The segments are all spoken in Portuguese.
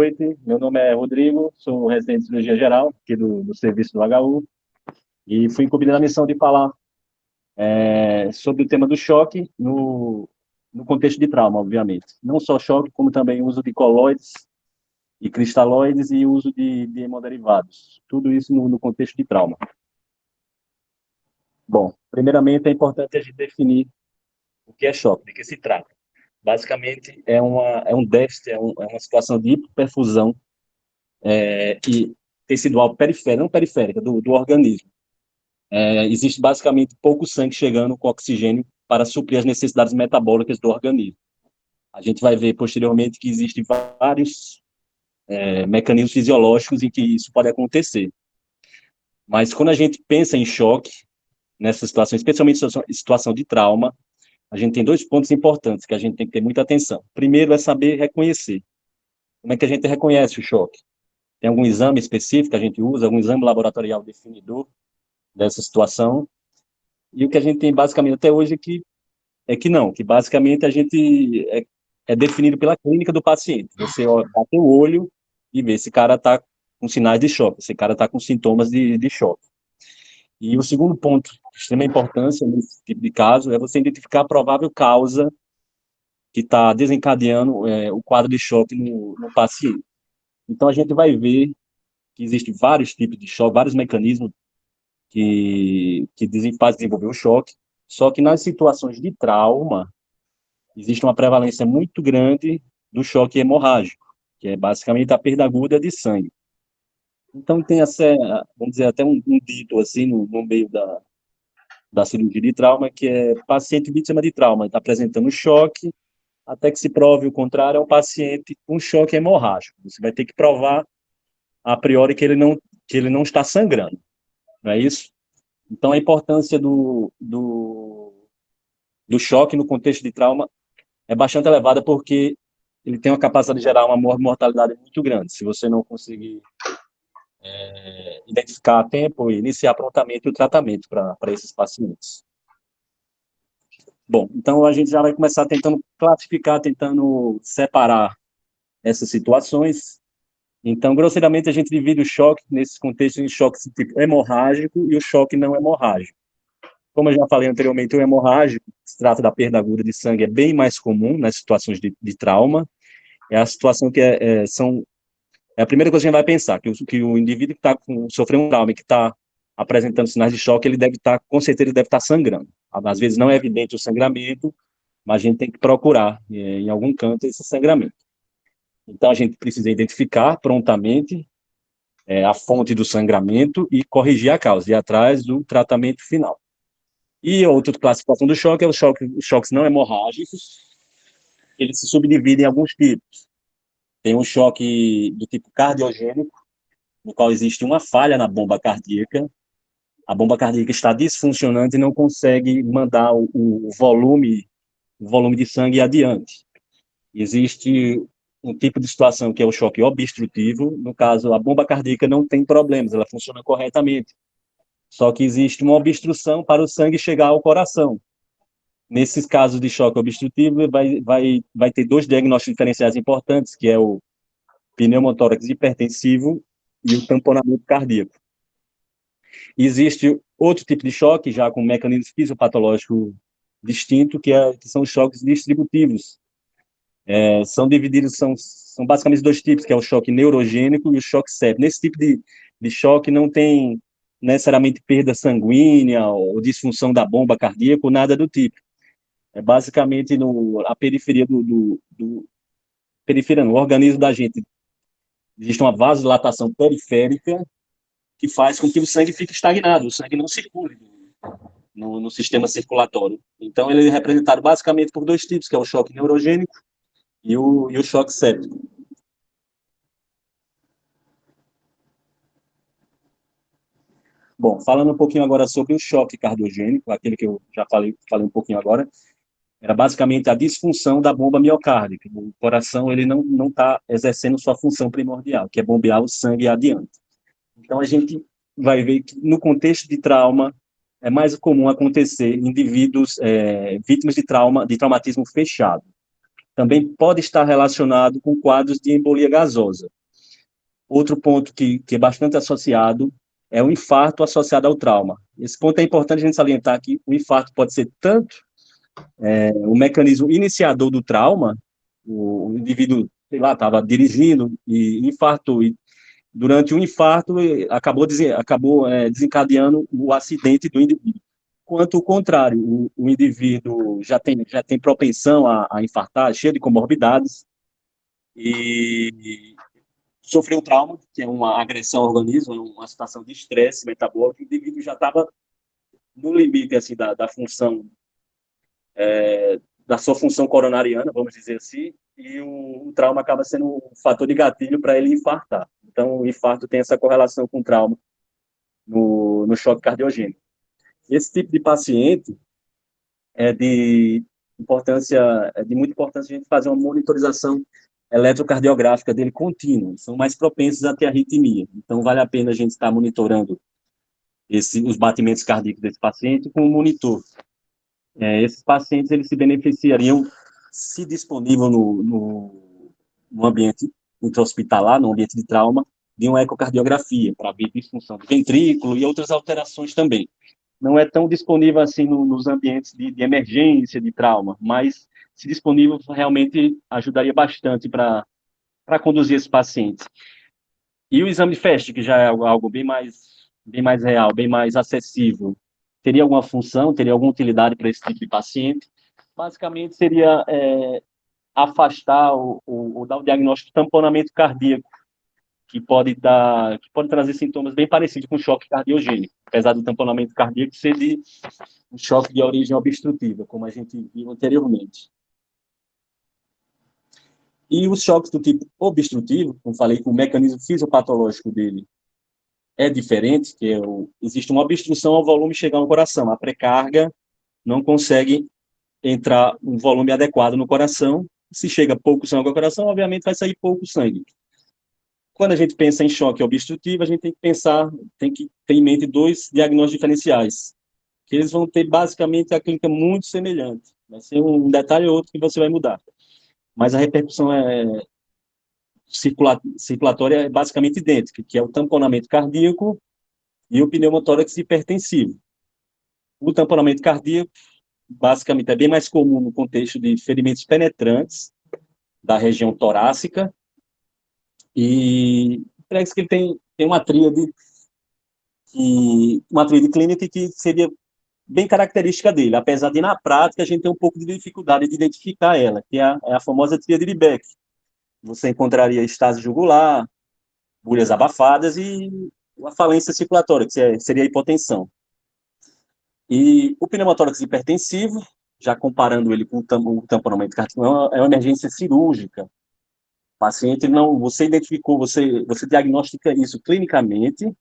noite. Meu nome é Rodrigo, sou residente de cirurgia geral aqui do serviço do HU e fui incumbido da missão de falar sobre o tema do choque no contexto de trauma, obviamente. Não só choque, como também uso de colóides e cristalóides e uso de hemoderivados. Tudo isso no contexto de trauma. Bom, primeiramente é importante a gente definir o que é choque, de que se trata. Basicamente, é um déficit, é uma situação de hipoperfusão e tecidual periférica, não periférica, do organismo. Existe basicamente pouco sangue chegando com oxigênio para suprir as necessidades metabólicas do organismo. A gente vai ver posteriormente que existem vários mecanismos fisiológicos em que isso pode acontecer. Mas quando a gente pensa em choque, nessa situação, especialmente situação de trauma, a gente tem dois pontos importantes que a gente tem que ter muita atenção. Primeiro é saber reconhecer. Como é que a gente reconhece o choque? Tem algum exame específico que a gente usa, algum exame laboratorial definidor dessa situação? E o que a gente tem basicamente até hoje que não, que basicamente a gente é definido pela clínica do paciente. Você bate o olho e vê se o cara está com sinais de choque, se o cara está com sintomas de choque. E o segundo ponto de extrema importância nesse tipo de caso é você identificar a provável causa que está desencadeando o quadro de choque no paciente. Então, a gente vai ver que existem vários tipos de choque, vários mecanismos que fazem desenvolver o choque, só que nas situações de trauma, existe uma prevalência muito grande do choque hemorrágico, que é basicamente a perda aguda de sangue. Então, tem essa, vamos dizer, até um dito assim no meio da cirurgia de trauma, que é paciente vítima de trauma, está apresentando choque, até que se prove o contrário, é um paciente com choque hemorrágico. Você vai ter que provar a priori que ele não está sangrando, não é isso? Então, a importância do choque no contexto de trauma é bastante elevada porque ele tem uma capacidade de gerar uma mortalidade muito grande. Se você não conseguir identificar a tempo e iniciar prontamente o tratamento para esses pacientes. Bom, então a gente já vai começar tentando classificar, tentando separar essas situações. Então, grosseiramente, a gente divide o choque nesse contexto em choque tipo hemorrágico e o choque não hemorrágico. Como eu já falei anteriormente, o hemorrágico, se trata da perda aguda de sangue, é bem mais comum nas situações de trauma. É a situação que é a primeira coisa que a gente vai pensar, que o indivíduo que está sofrendo um trauma e que está apresentando sinais de choque, ele deve estar, com certeza, ele deve estar sangrando. Às vezes não é evidente o sangramento, mas a gente tem que procurar em algum canto esse sangramento. Então, a gente precisa identificar prontamente a fonte do sangramento e corrigir a causa, e atrás do tratamento final. E outra classificação do choque é os choques não hemorrágicos, eles se subdividem em alguns tipos. Tem um choque do tipo cardiogênico, no qual existe uma falha na bomba cardíaca, a bomba cardíaca está disfuncionando e não consegue mandar o volume de sangue adiante. Existe um tipo de situação que é o choque obstrutivo, no caso, a bomba cardíaca não tem problemas, ela funciona corretamente, só que existe uma obstrução para o sangue chegar ao coração. Nesses casos de choque obstrutivo, vai ter dois diagnósticos diferenciais importantes, que é o pneumotórax hipertensivo e o tamponamento cardíaco. Existe outro tipo de choque, já com um mecanismo fisiopatológico distinto, que são os choques distributivos. São divididos, são basicamente dois tipos, que é o choque neurogênico e o choque séptico. Nesse tipo de choque não tem necessariamente perda sanguínea ou disfunção da bomba cardíaca ou nada do tipo. É basicamente a periferia periferia, no organismo da gente, existe uma vasodilatação periférica que faz com que o sangue fique estagnado, o sangue não circule no sistema circulatório. Então, ele é representado basicamente por dois tipos, que é o choque neurogênico e o choque séptico. Bom, falando um pouquinho agora sobre o choque cardiogênico, aquele que eu já falei um pouquinho agora, era basicamente a disfunção da bomba miocárdica. O coração ele não está exercendo sua função primordial, que é bombear o sangue adiante. Então, a gente vai ver que, no contexto de trauma, é mais comum acontecer indivíduos vítimas de traumatismo fechado. também pode estar relacionado com quadros de embolia gasosa. Outro ponto que é bastante associado é o infarto associado ao trauma. Esse ponto é importante a gente salientar que o infarto pode ser tanto o mecanismo iniciador do trauma, o indivíduo, sei lá, estava dirigindo e infartou, e durante o infarto acabou desencadeando o acidente do indivíduo. Quanto o contrário, o indivíduo já tem propensão a infartar, cheio de comorbidades, e sofreu um trauma, que é uma agressão ao organismo, uma situação de estresse metabólico, o indivíduo já estava no limite assim, da função, da sua função coronariana, vamos dizer assim, e o trauma acaba sendo um fator de gatilho para ele infartar. Então, o infarto tem essa correlação com o trauma no choque cardiogênico. Esse tipo de paciente é de muita importância a gente fazer uma monitorização eletrocardiográfica dele contínua, são mais propensos a ter arritmia. Então, vale a pena a gente estar monitorando os batimentos cardíacos desse paciente com um monitor. Esses pacientes, eles se beneficiariam, se disponível no ambiente intra-hospitalar, no ambiente de trauma, de uma ecocardiografia, para ver disfunção do ventrículo e outras alterações também. Não é tão disponível assim nos ambientes de emergência, de trauma, mas, se disponível, realmente ajudaria bastante para conduzir esses pacientes. E o exame de FAST, que já é algo bem mais real, bem mais acessível, teria alguma função, teria alguma utilidade para esse tipo de paciente? Basicamente, seria afastar ou dar o diagnóstico de tamponamento cardíaco, que pode trazer sintomas bem parecidos com choque cardiogênico, apesar do tamponamento cardíaco ser de um choque de origem obstrutiva, como a gente viu anteriormente. E os choques do tipo obstrutivo, como falei, o mecanismo fisiopatológico dele é diferente, existe uma obstrução ao volume chegar no coração. A pré-carga não consegue entrar um volume adequado no coração. Se chega pouco sangue ao coração, obviamente vai sair pouco sangue. Quando a gente pensa em choque obstrutivo, a gente tem que ter em mente dois diagnósticos diferenciais, que eles vão ter basicamente a clínica muito semelhante. Vai ser um detalhe ou outro que você vai mudar. Mas a repercussão circulatória é basicamente idêntica, que é o tamponamento cardíaco e o pneumotórax hipertensivo. O tamponamento cardíaco, basicamente, é bem mais comum no contexto de ferimentos penetrantes da região torácica, e parece que ele tem uma tríade clínica que seria bem característica dele, apesar de, na prática, a gente ter um pouco de dificuldade de identificar ela, que é a famosa tríade de Beck. Você encontraria estase jugular, bolhas abafadas e a falência circulatória, que seria a hipotensão. E o pneumotórax hipertensivo, já comparando ele com o tamponamento cardíaco, é uma emergência cirúrgica. O paciente não, você identificou, você diagnostica isso clinicamente.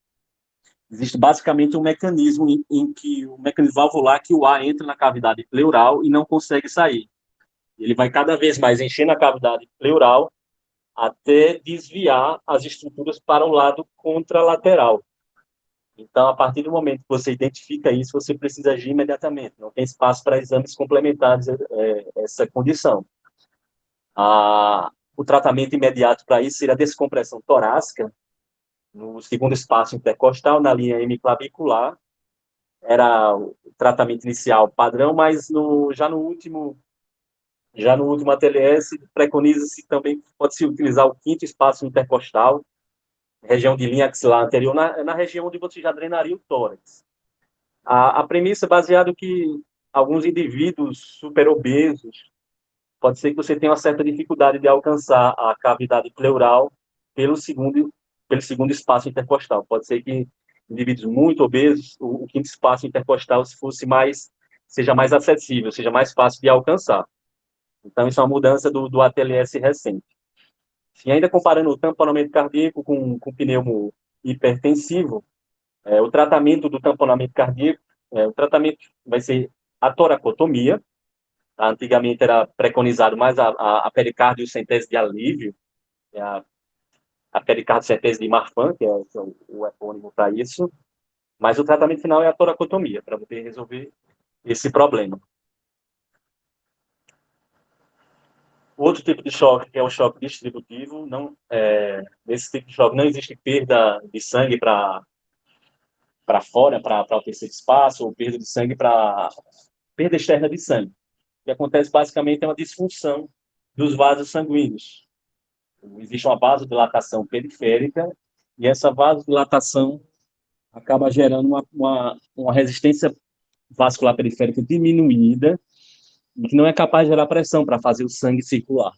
Existe basicamente um mecanismo em que o mecanismo valvular, que o ar entra na cavidade pleural e não consegue sair. Ele vai cada vez mais enchendo a cavidade pleural até desviar as estruturas para o lado contralateral. Então, a partir do momento que você identifica isso, você precisa agir imediatamente. Não tem espaço para exames complementares essa condição. O tratamento imediato para isso seria a descompressão torácica, no segundo espaço intercostal, na linha hemiclavicular. Era o tratamento inicial padrão, mas já no último ATLS, preconiza-se também, pode-se utilizar o quinto espaço intercostal, região de linha axilar anterior, na região onde você já drenaria o tórax. A premissa é baseada que alguns indivíduos superobesos, pode ser que você tenha uma certa dificuldade de alcançar a cavidade pleural pelo segundo espaço intercostal. Pode ser que indivíduos muito obesos, o quinto espaço intercostal seja mais acessível, seja mais fácil de alcançar. Então, isso é uma mudança do ATLS recente. E ainda comparando o tamponamento cardíaco com pneumo hipertensivo, o tratamento do tamponamento cardíaco, o tratamento vai ser a toracotomia. Antigamente era preconizado mais a pericardiocentese de alívio, a pericardiocentese de Marfan, que é o epônimo para isso, mas o tratamento final é a toracotomia, para poder resolver esse problema. Outro tipo de choque, que é o choque distributivo, nesse tipo de choque não existe perda de sangue para fora, para o terceiro espaço, ou perda de sangue para perda externa de sangue. O que acontece basicamente é uma disfunção dos vasos sanguíneos. Existe uma vasodilatação periférica, e essa vasodilatação acaba gerando uma resistência vascular periférica diminuída, que não é capaz de gerar pressão para fazer o sangue circular.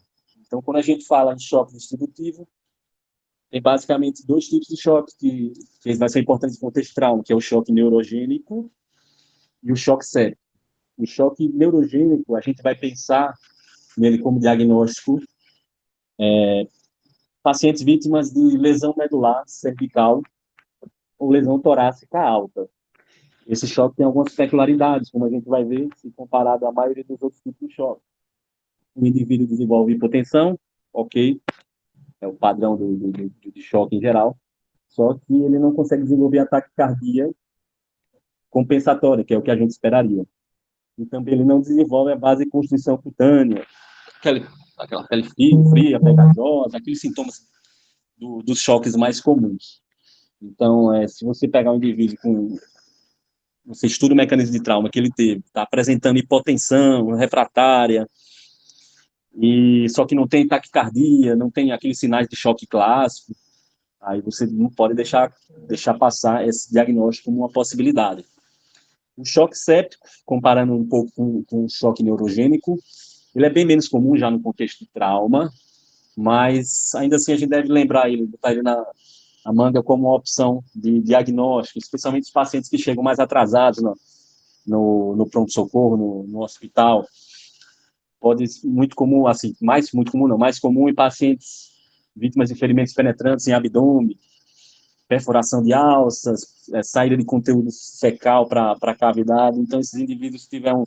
Então, quando a gente fala de choque distributivo, tem basicamente dois tipos de choque que vai ser importante no contexto de trauma, que é o choque neurogênico e o choque séptico. O choque neurogênico, a gente vai pensar nele como diagnóstico pacientes vítimas de lesão medular cervical ou lesão torácica alta. Esse choque tem algumas peculiaridades, como a gente vai ver, se comparado à maioria dos outros tipos de choque. O indivíduo desenvolve hipotensão, ok, é o padrão de choque em geral, só que ele não consegue desenvolver ataque cardíaco compensatória, que é o que a gente esperaria. E também ele não desenvolve a base de constrição cutânea, aquela pele fria, pegajosa, aqueles sintomas dos choques mais comuns. Então, se você pegar um indivíduo com... Você estuda o mecanismo de trauma que ele teve, está apresentando hipotensão refratária, e só que não tem taquicardia, não tem aqueles sinais de choque clássico, aí você não pode deixar passar esse diagnóstico como uma possibilidade. O choque séptico, comparando um pouco com o choque neurogênico, ele é bem menos comum já no contexto de trauma, mas ainda assim a gente deve lembrar ele, botar ele na manga como uma opção de diagnóstico, especialmente os pacientes que chegam mais atrasados no pronto-socorro, no hospital. Pode ser muito comum, assim, muito comum não, mais comum em pacientes vítimas de ferimentos penetrantes em abdômen, perfuração de alças, saída de conteúdo fecal para a cavidade. Então, esses indivíduos tiveram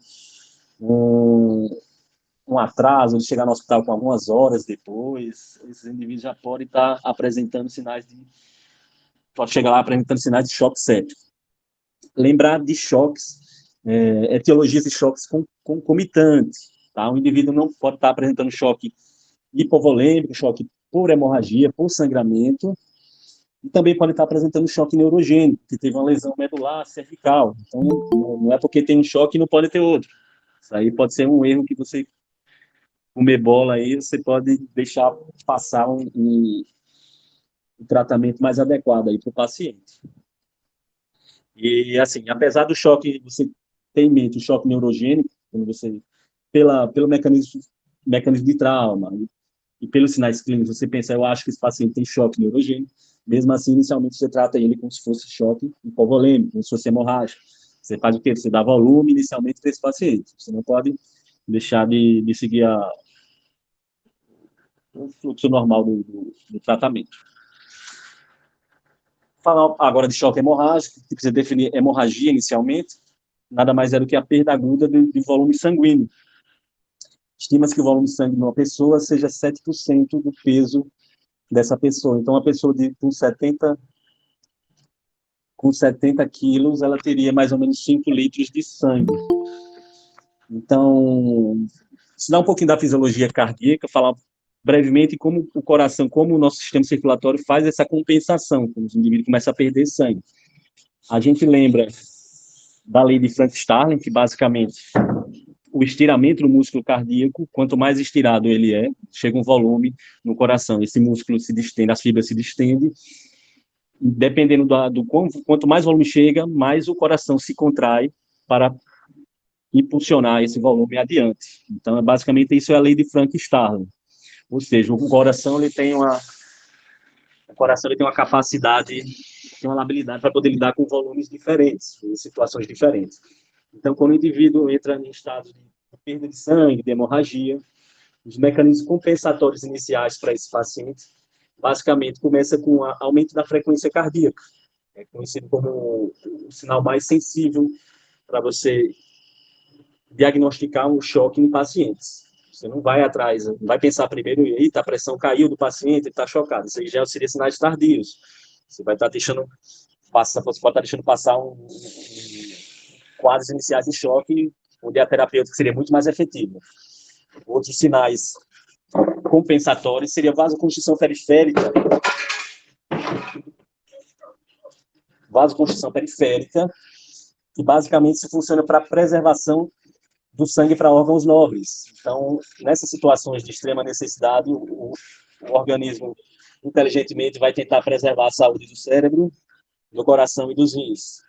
um atraso de chegar no hospital com algumas horas depois, esses indivíduos já podem estar apresentando sinais de... Pode chegar lá apresentando sinais de choque séptico. Lembrar de choques, etiologias de choques concomitantes. Tá? O indivíduo não pode estar apresentando choque hipovolêmico, choque por hemorragia, por sangramento, e também pode estar apresentando choque neurogênico, que teve uma lesão medular cervical. Então, não é porque tem um choque que não pode ter outro. Isso aí pode ser um erro que você comer bola aí, você pode deixar passar um tratamento mais adequado aí para o paciente. E, assim, apesar do choque, você tem em mente o choque neurogênico, quando você, pelo mecanismo de trauma e pelos sinais clínicos, você pensa, eu acho que esse paciente tem choque neurogênico, mesmo assim, inicialmente, você trata ele como se fosse choque hipovolêmico, como se fosse hemorrágico. Você faz o quê? Você dá volume inicialmente para esse paciente. Você não pode deixar de seguir o fluxo normal do tratamento. Falar agora de choque hemorrágico, que precisa definir hemorragia inicialmente, nada mais é do que a perda aguda de volume sanguíneo. Estima-se que o volume de sangue de uma pessoa seja 7% do peso dessa pessoa. Então, uma pessoa com 70 quilos, ela teria mais ou menos 5 litros de sangue. Então, estudar um pouquinho da fisiologia cardíaca, falar brevemente como o coração, como o nosso sistema circulatório faz essa compensação, quando os indivíduos começam a perder sangue. A gente lembra da lei de Frank Starling, que basicamente o estiramento do músculo cardíaco, quanto mais estirado ele chega um volume no coração, esse músculo se distende, as fibras se distendem, dependendo quanto mais volume chega, mais o coração se contrai para impulsionar esse volume adiante. Então, basicamente, isso é a lei de Frank Starling. Ou seja, o coração ele tem uma capacidade, tem uma habilidade para poder lidar com volumes diferentes, em situações diferentes. Então, quando o indivíduo entra em estado de perda de sangue, de hemorragia, os mecanismos compensatórios iniciais para esse paciente, basicamente, começa com o aumento da frequência cardíaca. É conhecido como o sinal mais sensível para você diagnosticar um choque em pacientes. Você não vai atrás, não vai pensar primeiro, eita, a pressão caiu do paciente, ele está chocado. Isso aí já seria sinais tardios. Você vai estar deixando passar quadros iniciais de choque, onde a terapêutica seria muito mais efetiva. Outros sinais compensatória seria vasoconstrição periférica. Vasoconstrição periférica, que basicamente se funciona para preservação do sangue para órgãos nobres. Então, nessas situações de extrema necessidade, o organismo inteligentemente vai tentar preservar a saúde do cérebro, do coração e dos rins.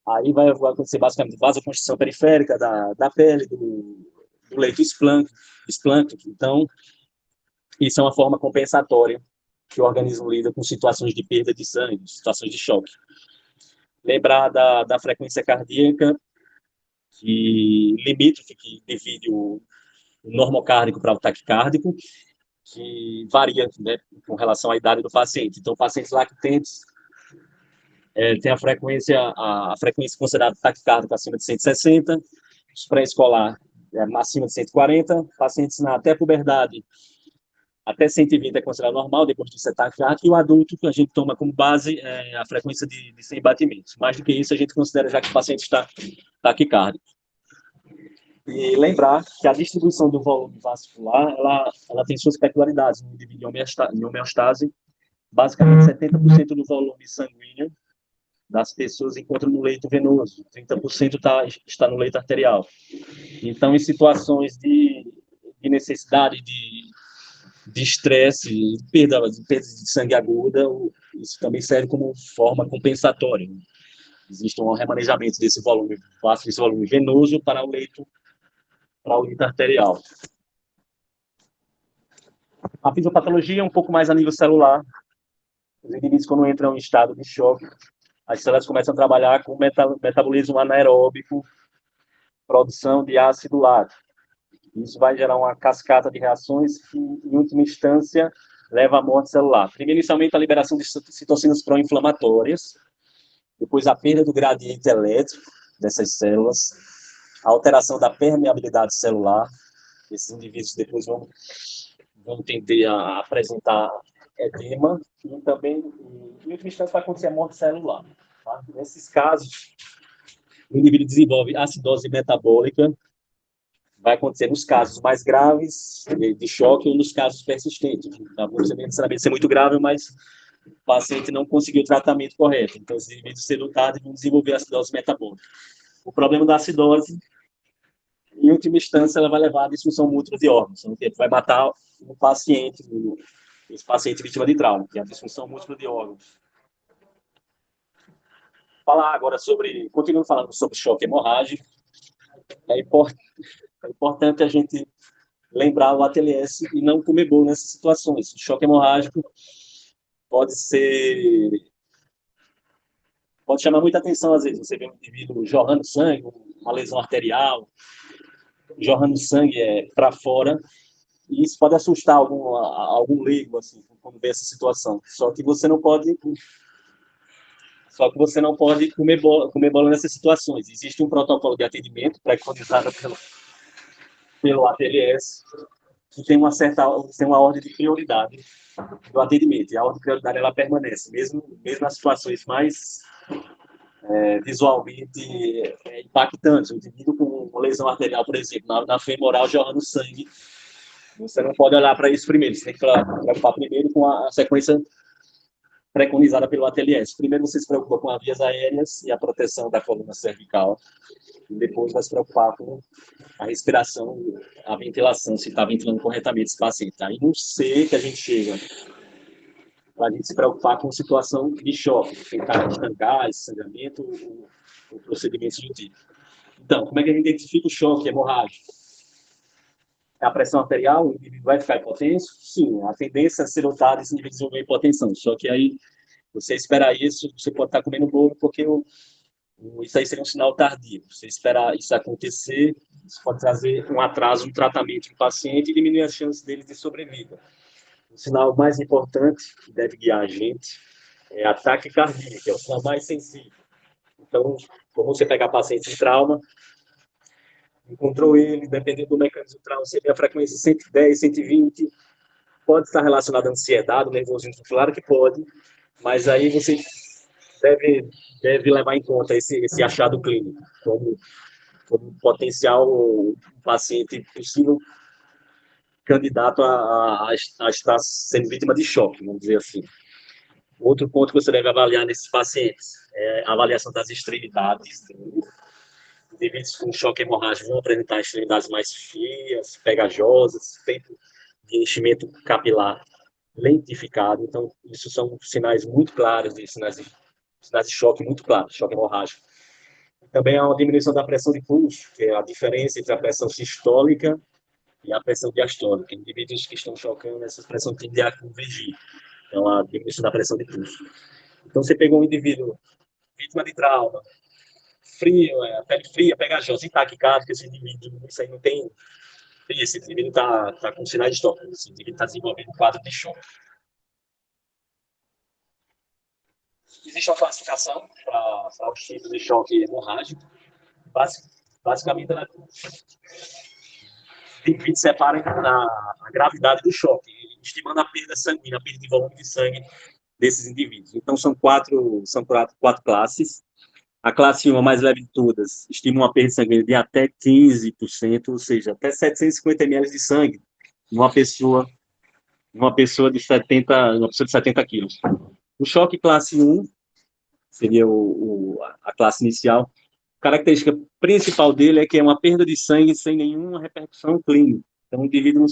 Aí vai acontecer basicamente vasoconstrição periférica da pele, do leito esplâncnico. Então, isso é uma forma compensatória que o organismo lida com situações de perda de sangue, situações de choque. Lembrar da frequência cardíaca, que limítrofe, que divide o normocárdico para o taquicárdico, que varia, né, com relação à idade do paciente. Então, pacientes lactentes tem a frequência considerada taquicárdica acima de 160, os pré-escolar acima de 140, pacientes na até puberdade até 120 é considerado normal, depois disso é taquicárdico, e o adulto, que a gente toma como base a frequência de 100 batimentos. Mais do que isso, a gente considera já que o paciente está taquicárdico. E lembrar que a distribuição do volume vascular, ela tem suas peculiaridades. No indivíduo em homeostase, basicamente 70% do volume sanguíneo das pessoas encontra no leito venoso, 30% está no leito arterial. Então, em situações de necessidade de estresse, perda de sangue aguda, isso também serve como forma compensatória. Existe um remanejamento desse volume venoso para o leito arterial. A fisiopatologia é um pouco mais a nível celular. Os indivíduos, quando entram em estado de choque, as células começam a trabalhar com metabolismo anaeróbico, produção de ácido lático. Isso vai gerar uma cascata de reações que, em última instância, leva à morte celular. Primeiro, inicialmente, a liberação de citocinas pró-inflamatórias, depois a perda do gradiente elétrico dessas células, a alteração da permeabilidade celular. Esses indivíduos depois vão tender a apresentar edema e também, em última instância, vai acontecer a morte celular. Tá? Nesses casos, o indivíduo desenvolve acidose metabólica, vai acontecer nos casos mais graves de choque ou nos casos persistentes. Tá? Não necessariamente ser muito grave, mas o paciente não conseguiu o tratamento correto. Então, esses indivíduos sedentários vão desenvolver acidose metabólica. O problema da acidose, em última instância, ela vai levar à disfunção múltipla de órgãos, que vai matar o paciente, esse paciente vítima de trauma, que é a disfunção múltipla de órgãos. Falar agora continuando falando sobre choque hemorrágico, é importante a gente lembrar o ATLS e não comer bolo nessas situações. O choque hemorrágico pode chamar muita atenção, às vezes. Você vê um indivíduo jorrando sangue, uma lesão arterial, jorrando sangue para fora, e isso pode assustar algum leigo, assim, quando vê essa situação. Só que você não pode comer bola nessas situações. Existe um protocolo de atendimento preconizado pelo ATLS, que tem uma ordem de prioridade do atendimento. E a ordem de prioridade ela permanece, mesmo nas situações mais visualmente impactantes. O indivíduo com lesão arterial, por exemplo, na femoral jorrando sangue, você não pode olhar para isso primeiro. Você tem que preocupar primeiro com a sequência preconizada pelo ATLS. Primeiro você se preocupa com as vias aéreas e a proteção da coluna cervical. E depois vai se preocupar com a respiração, a ventilação, se está ventilando corretamente esse paciente. Aí não sei que a gente chega para a gente se preocupar com situação de choque, tentar estancar esse sangramento, o procedimento científico. Então, como é que a gente identifica o choque hemorrágico? A pressão arterial, o indivíduo vai ficar hipotenso? Sim, a tendência é ser notado esse indivíduo desenvolver hipotensão. Só que aí, você esperar isso, você pode estar comendo bolo, porque isso aí seria um sinal tardio. Você esperar isso acontecer, isso pode trazer um atraso no tratamento do paciente e diminuir as chances dele de sobrevida. O sinal mais importante que deve guiar a gente é ataque cardíaco, que é o sinal mais sensível. Então, como você pegar paciente de trauma, encontrou ele, dependendo do mecanismo do trauma, você vê a frequência 110, 120, pode estar relacionado à ansiedade, nervosismo, claro que pode, mas aí você deve levar em conta esse achado clínico, como potencial paciente possível candidato a estar sendo vítima de choque, vamos dizer assim. Outro ponto que você deve avaliar nesses pacientes é a avaliação das extremidades. Indivíduos com choque hemorrágico vão apresentar extremidades mais frias, pegajosas, feito de enchimento capilar lentificado. Então, isso são sinais muito claros, sinais de choque muito claros, choque hemorrágico. Também há uma diminuição da pressão de pulso, que é a diferença entre a pressão sistólica e a pressão diastólica. Indivíduos que estão chocando, essa pressão tende a convergir. Então, a diminuição da pressão de pulso. Então, você pegou um indivíduo vítima de trauma, frio, pele fria, pegajosa e taquicárdica, esse indivíduo, isso aí não tem. Esse indivíduo está com sinais de choque, esse indivíduo está desenvolvendo um quadro de choque. Existe uma classificação para os tipos de choque hemorrágico. Basicamente, ela separa a gravidade do choque, estimando a perda sanguínea, a perda de volume de sangue desses indivíduos. Então, são quatro classes. A classe 1, a mais leve de todas, estima uma perda sanguínea de até 15%, ou seja, até 750 ml de sangue numa pessoa de 70 quilos. O choque classe 1 seria a classe inicial. A característica principal dele é que é uma perda de sangue sem nenhuma repercussão clínica. Então, o indivíduo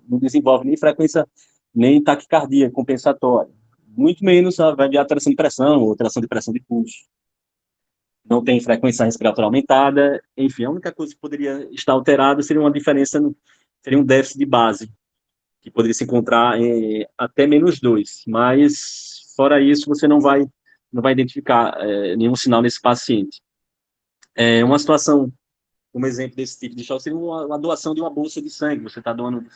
não desenvolve nem frequência, nem taquicardia compensatória. Muito menos vai vir alteração de pressão ou alteração de pressão de pulso. Não tem frequência respiratória aumentada. Enfim, a única coisa que poderia estar alterada seria uma diferença, seria um déficit de base, que poderia se encontrar até -2. Mas, fora isso, você não vai identificar nenhum sinal nesse paciente. Uma situação, como exemplo desse tipo de choque, seria uma doação de uma bolsa de sangue. Você está doando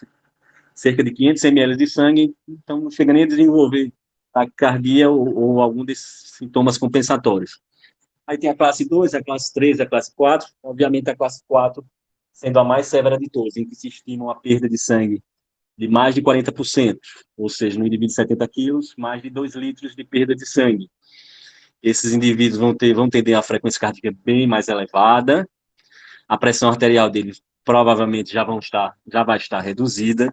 cerca de 500 ml de sangue, então não chega nem a desenvolver taquicardia ou algum desses sintomas compensatórios. Aí tem a classe 2, a classe 3, a classe 4. Obviamente, a classe 4 sendo a mais severa de todas, em que se estima uma perda de sangue de mais de 40%, ou seja, no indivíduo de 70 quilos, mais de 2 litros de perda de sangue. Esses indivíduos vão ter a frequência cardíaca bem mais elevada, a pressão arterial deles provavelmente já vai estar reduzida.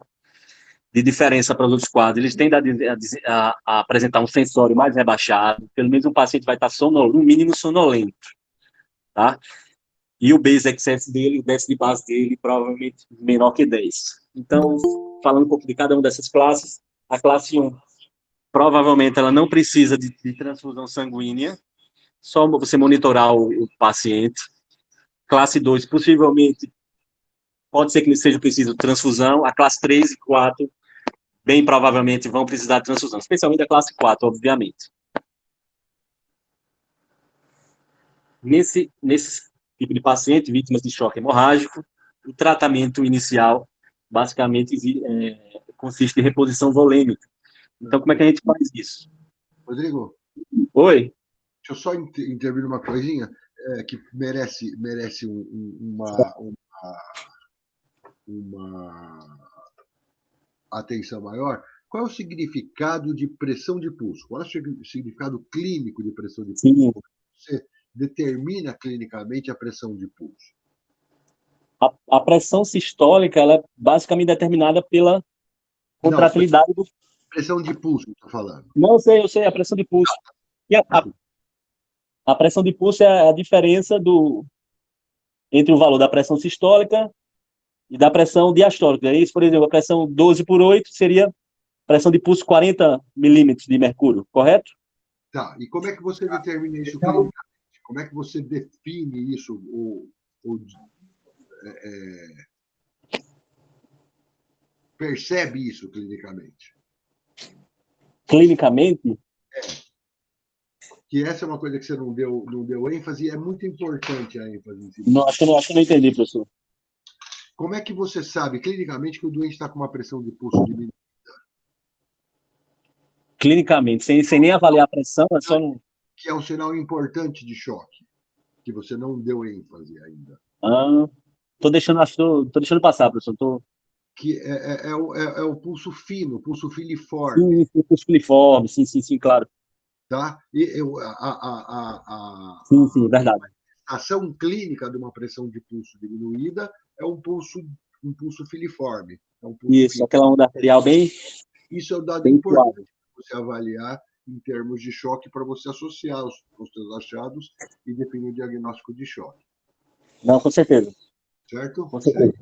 De diferença para os outros quadros, eles tendem a apresentar um sensório mais rebaixado, pelo menos um paciente vai estar no mínimo sonolento, tá? E o base excess dele, o déficit de base dele, provavelmente menor que 10. Então, falando um pouco de cada uma dessas classes, a classe 1, provavelmente ela não precisa de transfusão sanguínea, só você monitorar o paciente. Classe 2, possivelmente, pode ser que seja preciso transfusão. A classe 3 e 4, bem provavelmente, vão precisar de transfusão, especialmente a classe 4, obviamente. Nesse tipo de paciente, vítimas de choque hemorrágico, o tratamento inicial, basicamente, consiste em reposição volêmica. Então, como é que a gente faz isso? Rodrigo? Oi? Deixa eu só intervir uma coisinha que merece uma atenção maior. Qual é o significado de pressão de pulso? Qual é o significado clínico de pressão de pulso? Sim. Você determina clinicamente a pressão de pulso? A pressão sistólica, ela é basicamente determinada pela contratilidade do... Pressão de pulso, estou falando. Não, eu sei, a pressão de pulso. E a pressão de pulso é a diferença entre o valor da pressão sistólica e da pressão diastólica. Isso, por exemplo, a pressão 12/8 seria pressão de pulso 40 milímetros de mercúrio, correto? Tá, e como é que você determina isso clinicamente? Como é que você define isso? Percebe isso clinicamente? Clinicamente? Que essa é uma coisa que você não deu ênfase, e é muito importante a ênfase. Não, acho que não entendi, professor. Como é que você sabe clinicamente que o doente está com uma pressão de pulso diminuída? Clinicamente, sem nem avaliar a pressão, é só no... Que é um sinal importante de choque, que você não deu ênfase ainda. Tô deixando passar, professor. Que é o pulso fino, o pulso filiforme. Sim, o pulso filiforme, sim, claro. Tá? Sim, verdade. A ação clínica de uma pressão de pulso diminuída é um pulso filiforme. É um pulso Isso, aquela onda arterial bem, Isso é um dado bem importante suave. para você avaliar em termos de choque, para você associar os seus achados e definir o diagnóstico de choque. Não, com certeza. Certo? Com certeza.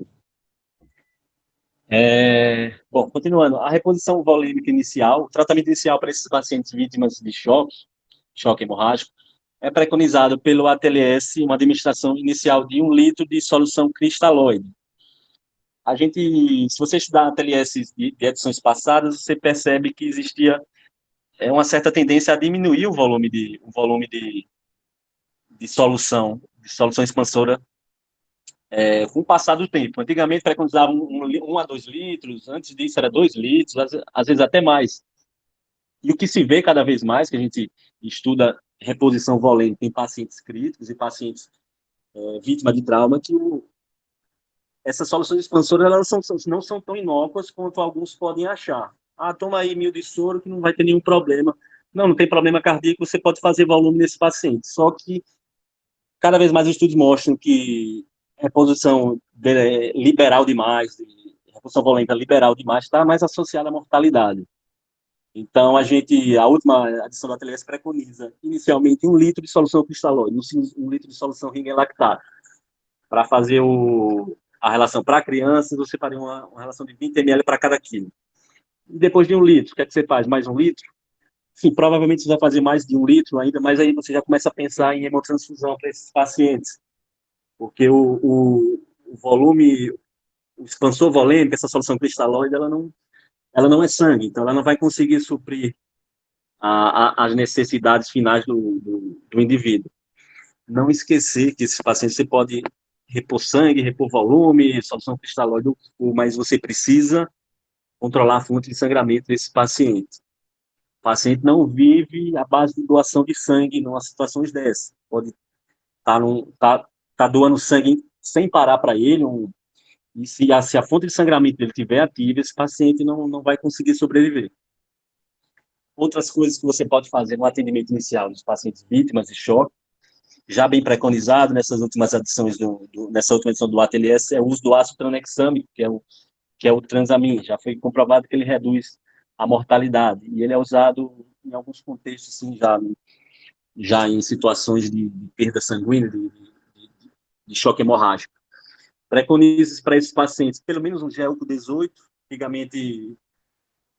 Bom, continuando, a reposição volêmica inicial, o tratamento inicial para esses pacientes vítimas de choque hemorrágico, é preconizado pelo ATLS uma administração inicial de 1 litro de solução cristalóide. Se você estudar a ATLS de edições passadas, você percebe que existia uma certa tendência a diminuir o volume de solução expansora com o passar do tempo. Antigamente preconizavam 1 a 2 litros, antes disso era 2 litros, às vezes até mais. E o que se vê cada vez mais, que a gente estuda reposição volêmica em pacientes críticos e pacientes vítimas de trauma, que essas soluções expansoras elas não são tão inócuas quanto alguns podem achar. Ah, toma aí 1.000 de soro que não vai ter nenhum problema. Não tem problema cardíaco, você pode fazer volume nesse paciente. Só que cada vez mais estudos mostram que reposição liberal demais, reposição volêmica liberal demais, está mais associada à mortalidade. Então, a última adição da TLS preconiza inicialmente 1 litro de solução cristalóide, 1 litro de solução ringuelactato, para fazer a relação para crianças, você faria uma relação de 20 ml para cada quilo. E depois de 1 litro, o que é que você faz? Mais 1 litro? Sim, provavelmente você vai fazer mais de 1 litro ainda, mas aí você já começa a pensar em hemotransfusão para esses pacientes, porque o volume, o expansor volêmico, essa solução cristalóide, ela não é sangue, então ela não vai conseguir suprir as necessidades finais do indivíduo. Não esquecer que esses pacientes você pode repor sangue, repor volume, solução cristalóide, mas você precisa controlar a fonte de sangramento desse paciente. O paciente não vive à base de doação de sangue em situações dessas. Pode estar doando sangue sem parar para ele, e se a fonte de sangramento dele estiver ativa, esse paciente não vai conseguir sobreviver. Outras coisas que você pode fazer no atendimento inicial dos pacientes vítimas de choque, já bem preconizado nessas últimas edições nessa última edição do ATLS, é o uso do ácido tranexâmico, que é o transamin. Já foi comprovado que ele reduz a mortalidade, e ele é usado em alguns contextos, sim, já em situações de perda sanguínea, de choque hemorrágico. Preconiza para esses pacientes pelo menos um gel com 18, antigamente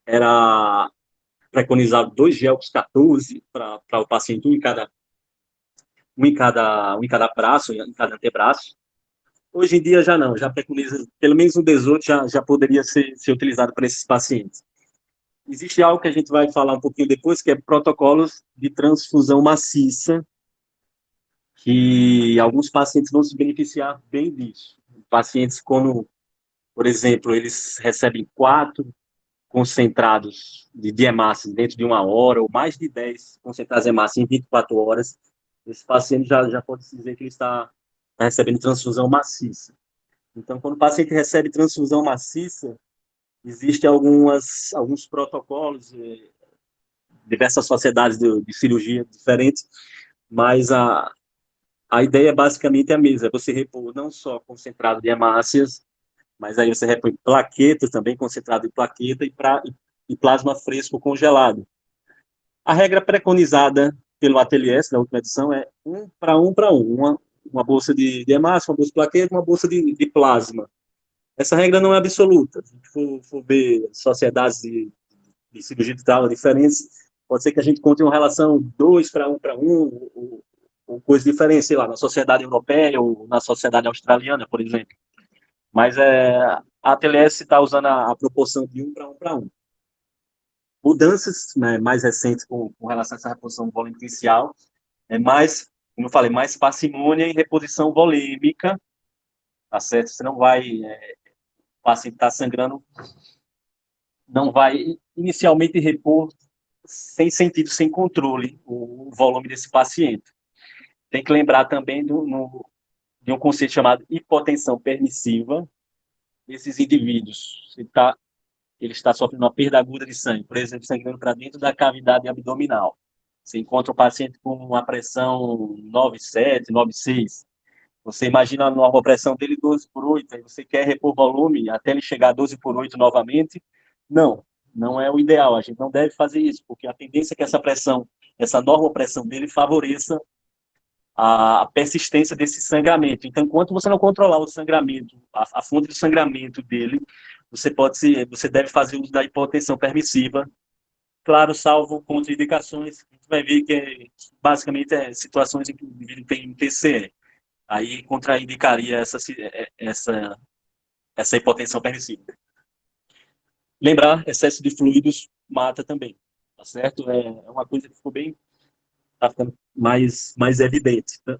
era preconizado 2 gelcos 14 para o paciente, um em cada braço, em cada antebraço. Hoje em dia já não, já preconiza pelo menos um 18 já poderia ser utilizado para esses pacientes. Existe algo que a gente vai falar um pouquinho depois, que é protocolos de transfusão maciça, que alguns pacientes vão se beneficiar bem disso. Pacientes como, por exemplo, eles recebem 4 concentrados de hemácias dentro de 1 hora, ou mais de 10 concentrados de hemácias em 24 horas, esse paciente já pode se dizer que ele está recebendo transfusão maciça. Então, quando o paciente recebe transfusão maciça, existem alguns protocolos, diversas sociedades de cirurgia diferentes, mas a ideia basicamente é a mesma, é você repor não só concentrado de hemácias, mas aí você repõe plaquetas também, concentrado em plaqueta e plasma fresco congelado. A regra preconizada pelo ATLS, na última edição, é 1 para 1 para 1, uma bolsa de hemácia, uma bolsa de plaqueta, uma bolsa de plasma. Essa regra não é absoluta. Se a gente for ver sociedades de cirurgia de trauma diferentes, pode ser que a gente encontre uma relação 2 para 1 para 1, ou coisa diferente, sei lá, na sociedade europeia ou na sociedade australiana, por exemplo. Mas a TLS está usando a proporção de 1 para 1 para 1. Mudanças, né, mais recentes com relação a essa reposição volêmica inicial é mais, como eu falei, mais parcimônia em reposição volêmica, tá certo? Você não vai, o paciente está sangrando, não vai inicialmente repor sem sentido, sem controle, o volume desse paciente. Tem que lembrar também de um conceito chamado hipotensão permissiva. Esses indivíduos, ele está sofrendo uma perda aguda de sangue, por exemplo, sangrando para dentro da cavidade abdominal. Você encontra o paciente com uma pressão 9,7, 9,6. Você imagina a normal pressão dele 12/8, aí você quer repor volume até ele chegar a 12/8 novamente? Não, não é o ideal. A gente não deve fazer isso, porque a tendência é que essa pressão, essa normal pressão dele favoreça a persistência desse sangramento. Então, enquanto você não controlar o sangramento, a fonte de sangramento dele, você deve fazer uso da hipotensão permissiva, claro, salvo contraindicações. A gente vai ver que basicamente situações em que o indivíduo tem TCE. Aí contraindicaria essa hipotensão permissiva. Lembrar, excesso de fluidos mata também, tá certo? É uma coisa que ficou bem, tá ficando mais evidente, tá?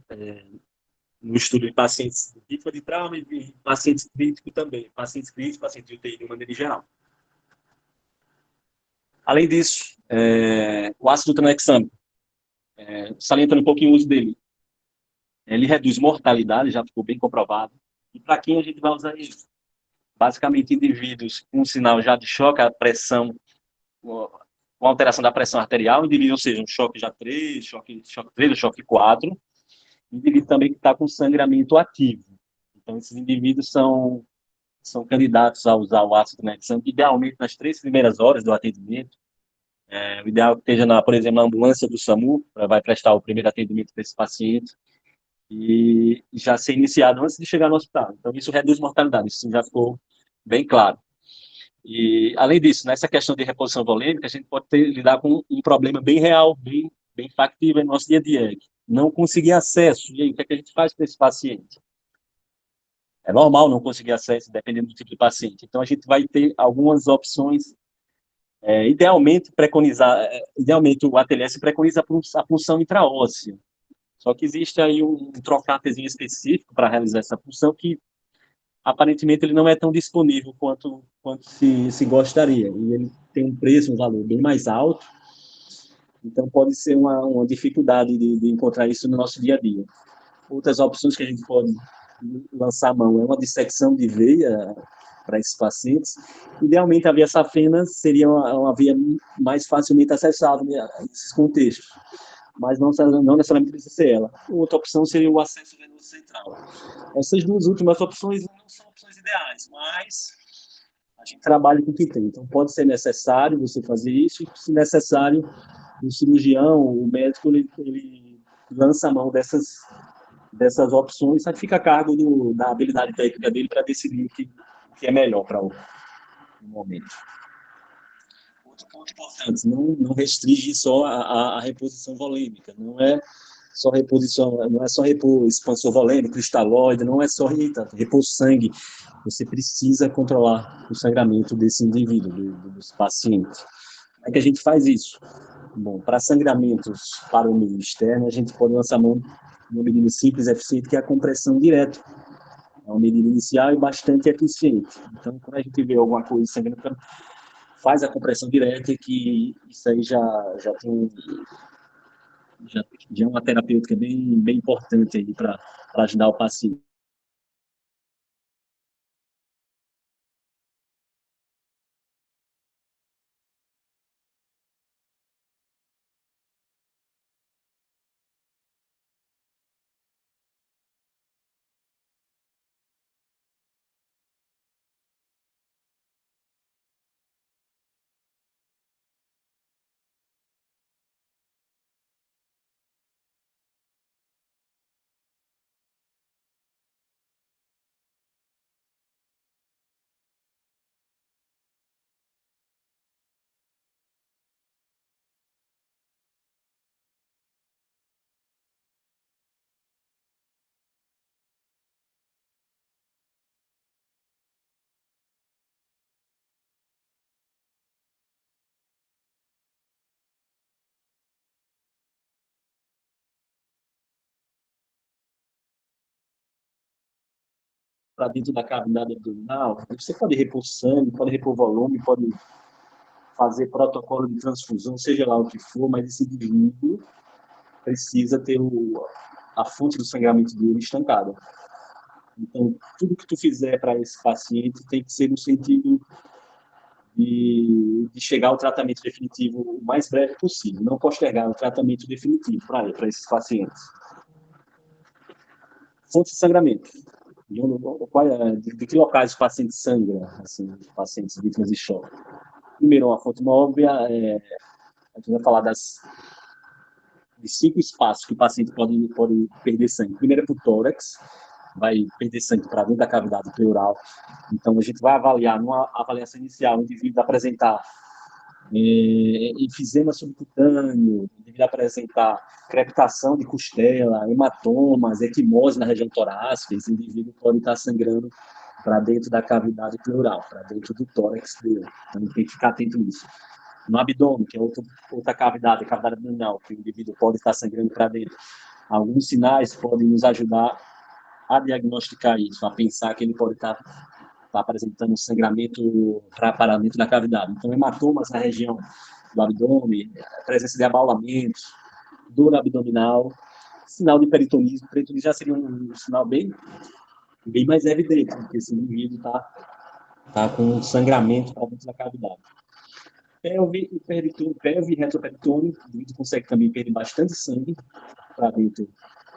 No estudo de pacientes vítimas de trauma e pacientes críticos também, pacientes críticos, pacientes de UTI de maneira geral. Além disso, o ácido tranexâmico, salientando um pouquinho o uso dele, ele reduz mortalidade, já ficou bem comprovado. E para quem a gente vai usar isso? Basicamente, indivíduos com sinal já de choque, a pressão, com alteração da pressão arterial, indivíduo, ou seja, um choque já 3, choque 3 ou choque 4, indivíduo também que está com sangramento ativo. Então, esses indivíduos são candidatos a usar o ácido tranexâmico, idealmente nas 3 primeiras horas do atendimento. O ideal é que esteja, por exemplo, na ambulância do SAMU, vai prestar o primeiro atendimento para esse paciente, e já ser iniciado antes de chegar no hospital. Então, isso reduz mortalidade, isso já ficou bem claro. E, além disso, nessa questão de reposição volêmica, a gente pode lidar com um problema bem real, bem factível no nosso dia a dia. Não conseguir acesso. E aí, o que é que a gente faz para esse paciente? É normal não conseguir acesso, dependendo do tipo de paciente. Então, a gente vai ter algumas opções. Idealmente, o ATLS preconiza a punção intraóssea. Só que existe aí um trocátesinho específico para realizar essa punção que, aparentemente, ele não é tão disponível quanto se gostaria. E ele tem um preço, um valor bem mais alto. Então, pode ser uma dificuldade de encontrar isso no nosso dia a dia. Outras opções que a gente pode lançar a mão é uma dissecção de veia para esses pacientes. Idealmente, a via safena seria uma via mais facilmente acessável nesses contextos, mas não necessariamente precisa ser ela. Outra opção seria o acesso venoso central. Essas duas últimas opções não são opções ideais, mas a gente trabalha com o que tem. Então, pode ser necessário você fazer isso, e, se necessário, o cirurgião, o médico, ele lança a mão dessas opções, só que fica a cargo da habilidade técnica dele para decidir o que é melhor para o momento. Outro ponto importante, não restringe só a reposição volêmica, não é só repor expansor volêmico, cristalóide, não é só repor sangue. Você precisa controlar o sangramento desse indivíduo, dos pacientes. Como é que a gente faz isso? Bom, para sangramentos para o meio externo, a gente pode lançar mão de uma medida simples e eficiente, que é a compressão direta. É uma medida inicial e bastante eficiente. Então, quando a gente vê alguma coisa sangrando, faz a compressão direta, que isso aí já é uma terapêutica bem importante para ajudar o paciente. Para dentro da cavidade abdominal, você pode repor sangue, pode repor volume, pode fazer protocolo de transfusão, seja lá o que for, mas esse indivíduo precisa ter a fonte do sangramento dele estancada. Então, tudo que tu fizer para esse paciente tem que ser no sentido de chegar ao tratamento definitivo o mais breve possível, não postergar o tratamento definitivo para esses pacientes. Fonte de sangramento. De que locais o paciente sangra, assim, pacientes vítimas de choque? Primeiro, uma fonte óbvia, a gente vai falar de 5 espaços que o paciente pode perder sangue. Primeiro é para o tórax, vai perder sangue para dentro da cavidade pleural. Então, a gente vai avaliar, numa avaliação inicial, o indivíduo apresentar enfisema subcutâneo, o indivíduo apresentar crepitação de costela, hematomas, equimose na região torácica, esse indivíduo pode estar sangrando para dentro da cavidade pleural, para dentro do tórax dele. Então, tem que ficar atento nisso. No abdômen, que é outra cavidade, a cavidade abdominal, que o indivíduo pode estar sangrando para dentro. Alguns sinais podem nos ajudar a diagnosticar isso, a pensar que ele pode estar apresentando sangramento para dentro da cavidade. Então, hematomas na região do abdômen, presença de abaulamentos, dor abdominal, sinal de peritonismo. Peritonismo já seria um sinal bem mais evidente, porque esse indivíduo está com sangramento para dentro da cavidade. Pelve e retroperitônio, o indivíduo consegue também perder bastante sangue para dentro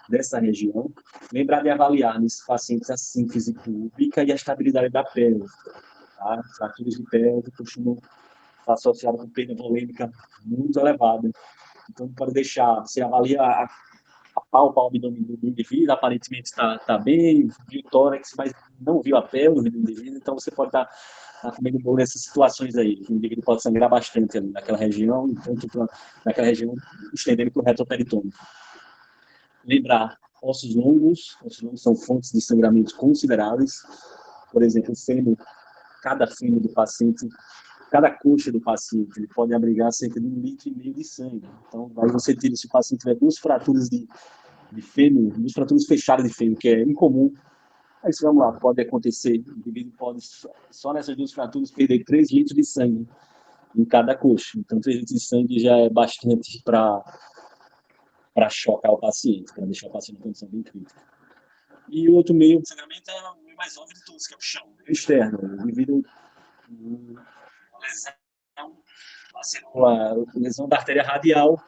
dessa região. Lembrar de avaliar nesses pacientes a síntese pública e a estabilidade da pelve. Tá? Fraturas de pelve costumam estar associadas com perda volêmica muito elevada. Então, não pode deixar, você avalia a palpa o abdômen do indivíduo, aparentemente está bem, viu o tórax, mas não viu a pelve do indivíduo, então você pode estar comendo bolo nessas situações aí, que o indivíduo pode sangrar bastante ali naquela região, tanto naquela região, estendendo para o retroperitônio. Lembrar, ossos longos são fontes de sangramento consideráveis, por exemplo, o fêmur, cada fêmur do paciente, cada coxa do paciente, ele pode abrigar cerca de 1,5 litro de sangue. Então, aí você tira, se o paciente tiver 2 fraturas de fêmur, 2 fraturas fechadas de fêmur, que é incomum, aí vamos lá, pode acontecer, o indivíduo pode, só nessas 2 fraturas, perder 3 litros de sangue em cada coxa. Então, 3 litros de sangue já é bastante para chocar o paciente, para deixar o paciente em condição bem crítica. E o outro meio de sangramento é o mais óbvio de todos, que é o chão, o externo. O indivíduo, uma lesão da artéria radial,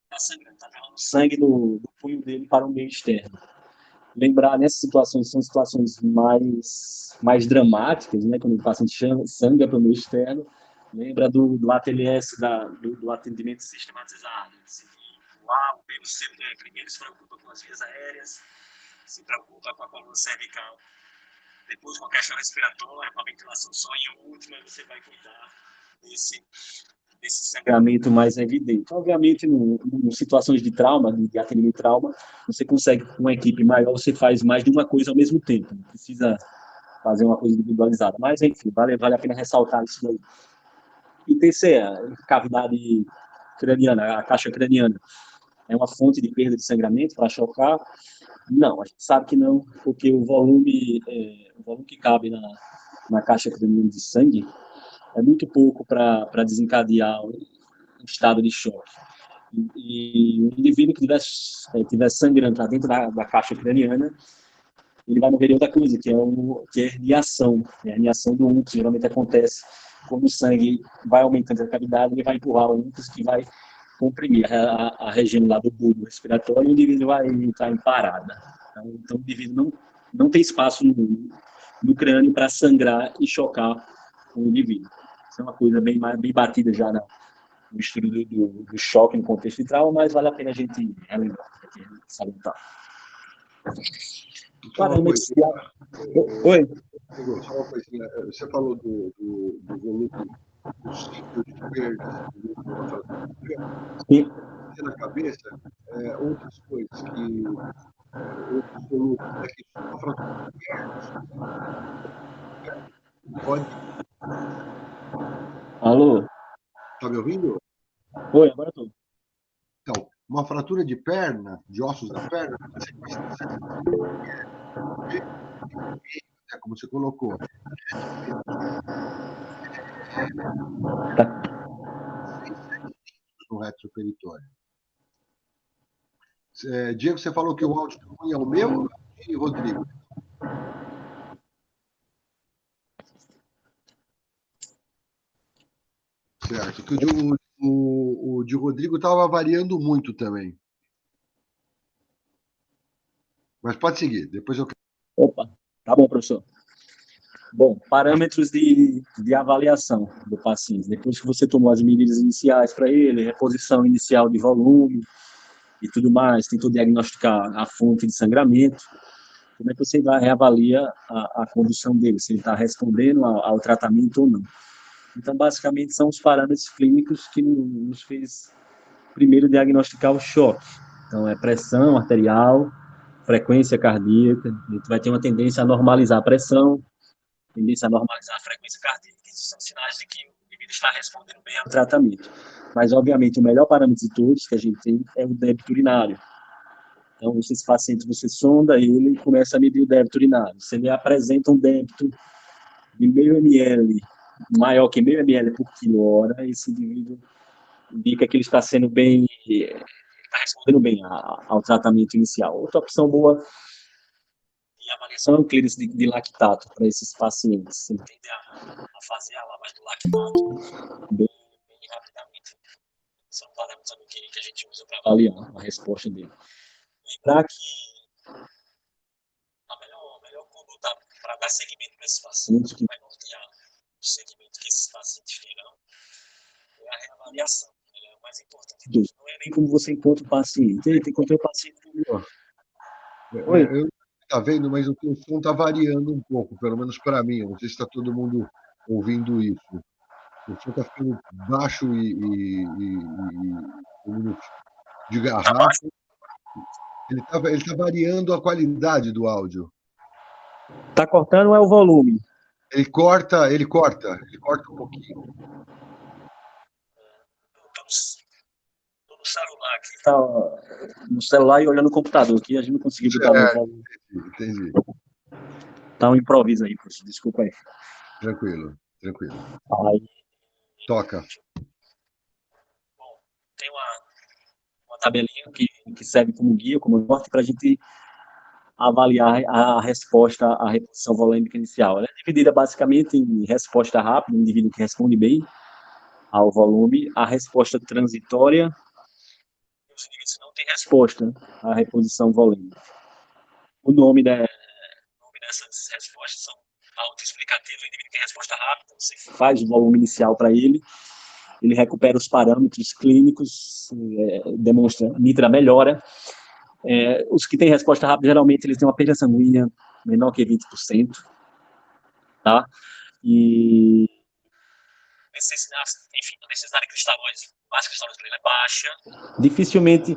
está sangrando, está derramando sangue do punho dele para o meio externo. Lembrar, nessas situações, são situações mais dramáticas, né, quando o paciente sangra para o meio externo, lembra do ATLS, do atendimento sistematizado. O A, o B, o C, né, primeiro se preocupa com as vias aéreas, se preocupa com a coluna cervical, depois com a caixa respiratória, com a ventilação só, e o último você vai cuidar desse sangramento mais evidente. Obviamente, em situações de trauma, de atendimento de trauma, você consegue, com uma equipe maior, você faz mais de uma coisa ao mesmo tempo, não precisa fazer uma coisa individualizada, mas, enfim, vale a pena ressaltar isso daí. E terceira, cavidade craniana, a caixa craniana, é uma fonte de perda de sangramento para chocar? Não, a gente sabe que não, porque o volume que cabe na caixa craniana de sangue é muito pouco para desencadear um estado de choque. E o indivíduo que estiver sangrando para dentro da caixa craniana, ele vai morrer de outra coisa, que é herniação. A herniação do útero geralmente acontece quando o sangue vai aumentando a cavidade, ele vai empurrar o útero, que vai comprimir a região lá do bulbo respiratório, e o indivíduo vai entrar em parada. Então o indivíduo não tem espaço no crânio para sangrar e chocar o indivíduo. Isso é uma coisa bem batida já no estudo do choque no contexto de trauma, mas vale a pena a gente relembrar, salientar. Oi? Só uma coisinha. Você falou do volume possível de perda na cabeça, outras coisas que outros solutos, né, que uma fratura pode. Alô? Tá me ouvindo? Oi, agora estou. Então, uma fratura de perna, de ossos da perna, como você colocou, no retroperitório. Diego, você falou que o áudio é o meu e Rodrigo? Certo, que o de Rodrigo estava variando muito também. Mas pode seguir, depois eu... Opa, tá bom, professor. Bom, parâmetros de avaliação do paciente. Depois que você tomou as medidas iniciais para ele, reposição inicial de volume e tudo mais, tentou diagnosticar a fonte de sangramento, como é que você vai reavalia a condição dele, se ele está respondendo ao tratamento ou não. Então, basicamente, são os parâmetros clínicos que nos fez primeiro diagnosticar o choque. Então, é pressão arterial, frequência cardíaca, a gente vai ter uma tendência a normalizar a pressão, tendência a normalizar a frequência cardíaca, isso são sinais de que o indivíduo está respondendo bem ao tratamento. Mas, obviamente, o melhor parâmetro de todos que a gente tem é o débito urinário. Então, esses pacientes, você sonda ele e começa a medir o débito urinário. Se ele apresenta um débito de meio ml, maior que meio ml por quilo hora, esse indivíduo indica que ele está sendo bem, está respondendo bem ao tratamento inicial. Outra opção boa de avaliação é o clearance de lactato para esses pacientes. Você tende a fazer a lavagem do lactato bem rapidamente. São parâmetros que a gente usa para avaliar a resposta dele. Lembrar que a melhor conduta para dar seguimento para esses pacientes, que vai nortear o segmento que esses pacientes terão, é a reavaliação. É o mais importante de tudo. Não é nem como você encontra o paciente. Eita, encontrei o paciente. Oi? Eu não está vendo, mas o teu som está variando um pouco, pelo menos para mim. Eu não sei se está todo mundo ouvindo isso. O som está ficando baixo de garrafa. Ele tá variando a qualidade do áudio. Tá cortando ou é o volume? Ele corta um pouquinho. Tô no celular aqui. Tá no celular e olhando o computador aqui, a gente não conseguiu botar no volume. Entendi. Tá um improviso aí, professor. Desculpa aí. Tranquilo. Aí, Toca. bom, tem uma tabelinha que serve como guia, como norte, para a gente avaliar a resposta à reposição volêmica inicial. Ela é dividida basicamente em resposta rápida, um indivíduo que responde bem ao volume, a resposta transitória, e os indivíduos que não têm resposta à reposição volêmica. O nome dessas respostas são autoexplicativas. O indivíduo tem resposta rápida, você faz o volume inicial para ele recupera os parâmetros clínicos, demonstra nitra melhora. Os que têm resposta rápida, geralmente, eles têm uma perda sanguínea menor que 20%, tá? E a necessidade de cristalóide, mais cristalóide é baixa. Dificilmente,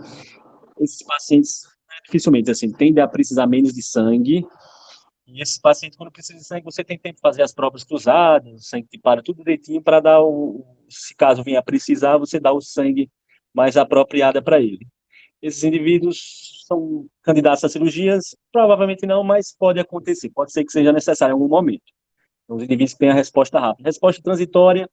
esses pacientes, assim, tendem a precisar menos de sangue. E esse paciente, quando precisa de sangue, você tem tempo de fazer as provas cruzadas, o sangue te para tudo direitinho para dar se caso venha a precisar, você dá o sangue mais apropriado para ele. Esses indivíduos são candidatos a cirurgias? Provavelmente não, mas pode acontecer. Pode ser que seja necessário em algum momento. Então, os indivíduos têm a resposta rápida. Resposta transitória,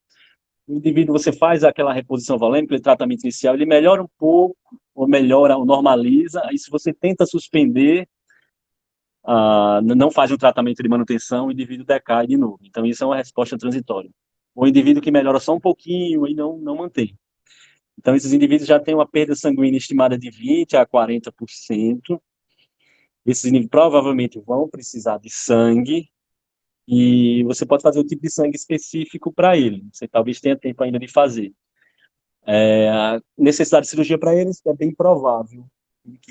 o indivíduo, você faz aquela reposição volêmica, aquele tratamento inicial, ele melhora um pouco, ou melhora, ou normaliza, aí se você tenta suspender, não faz um tratamento de manutenção, o indivíduo decai de novo. Então, isso é uma resposta transitória. O indivíduo que melhora só um pouquinho e não mantém. Então, esses indivíduos já têm uma perda sanguínea estimada de 20% a 40%. Esses indivíduos provavelmente vão precisar de sangue e você pode fazer o tipo de sangue específico para ele. Você talvez tenha tempo ainda de fazer. A necessidade de cirurgia para eles é bem provável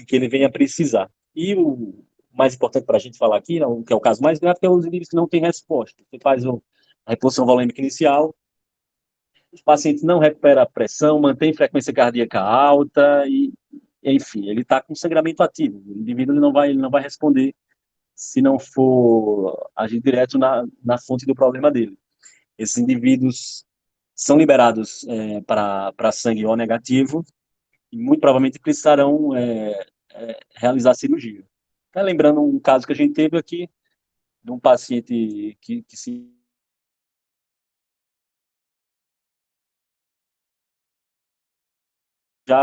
que ele venha precisar. E o mais importante para a gente falar aqui, não, que é o caso mais grave, que é os indivíduos que não têm resposta. Você faz a reposição volêmica inicial, os pacientes não recuperam a pressão, mantém frequência cardíaca alta e, enfim, ele está com sangramento ativo. O indivíduo ele não vai responder se não for agir direto na fonte do problema dele. Esses indivíduos são liberados para sangue O negativo e muito provavelmente precisarão realizar cirurgia. Até lembrando um caso que a gente teve aqui, de um paciente que se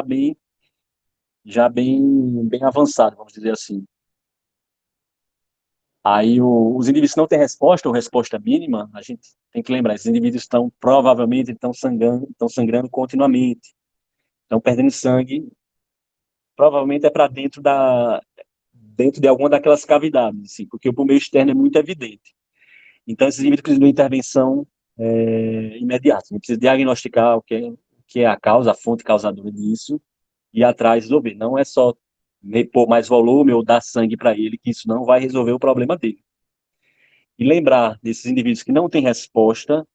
bem avançado, vamos dizer assim. Aí os indivíduos que não têm resposta ou resposta mínima, a gente tem que lembrar, esses indivíduos provavelmente estão sangrando continuamente, estão perdendo sangue, provavelmente é para dentro dentro de alguma daquelas cavidades, assim, porque o pulmão externo é muito evidente. Então, esses indivíduos precisam de uma intervenção imediata. A gente precisa diagnosticar que é a causa, a fonte causadora disso, e ir atrás resolver. Não é só repor mais volume ou dar sangue para ele, que isso não vai resolver o problema dele. E lembrar desses indivíduos que não têm resposta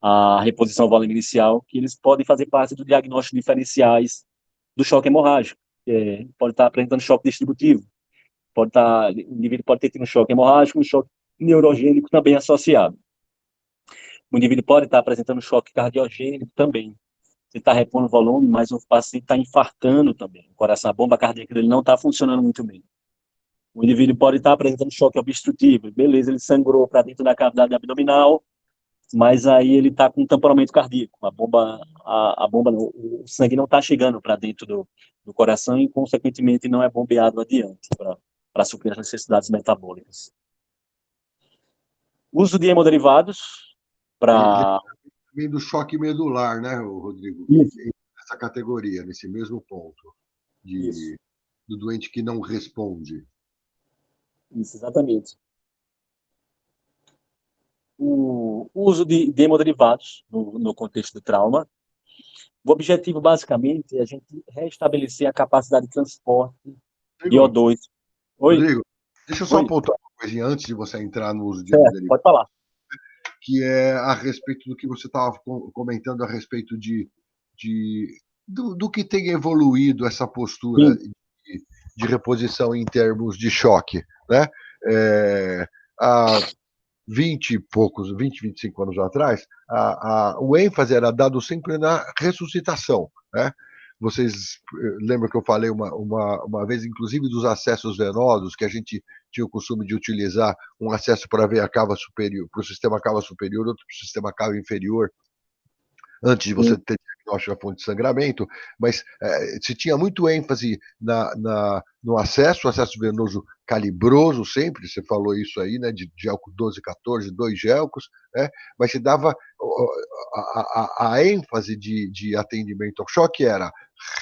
à reposição volume inicial, que eles podem fazer parte do diagnóstico diferenciais do choque hemorrágico. Pode estar apresentando choque distributivo, o indivíduo pode ter tido um choque hemorrágico, um choque neurogênico também associado. O indivíduo pode estar apresentando choque cardiogênico também. Você está repondo volume, mas o paciente está infartando também. O coração, a bomba cardíaca dele não está funcionando muito bem. O indivíduo pode estar apresentando choque obstrutivo. Beleza, ele sangrou para dentro da cavidade abdominal, mas aí ele está com um tamponamento cardíaco. O sangue não está chegando para dentro do coração e, consequentemente, não é bombeado adiante para suprir as necessidades metabólicas. Uso de hemoderivados para... Vem do choque medular, né, Rodrigo? Essa categoria, nesse mesmo ponto, do doente que não responde. Isso, exatamente. O uso de hemoderivados no contexto do trauma. O objetivo, basicamente, é a gente restabelecer a capacidade de transporte de O2. Oi? Rodrigo, deixa eu só apontar uma coisinha antes de você entrar no uso de hemoderivados. Pode falar. Que é a respeito do que você estava comentando a respeito do que tem evoluído essa postura de reposição em termos de choque, né? Há 25 anos atrás, o ênfase era dado sempre na ressuscitação, né? Vocês lembram que eu falei uma vez, inclusive, dos acessos venosos, que a gente tinha o costume de utilizar um acesso para ver a cava superior, para o sistema cava superior, outro para o sistema cava inferior, antes de você ter diagnóstico da fonte de sangramento, mas se tinha muito ênfase no acesso venoso calibroso sempre, você falou isso aí, né, de gelco 12, 14, 2 gelcos, né, mas se dava a ênfase de atendimento ao choque era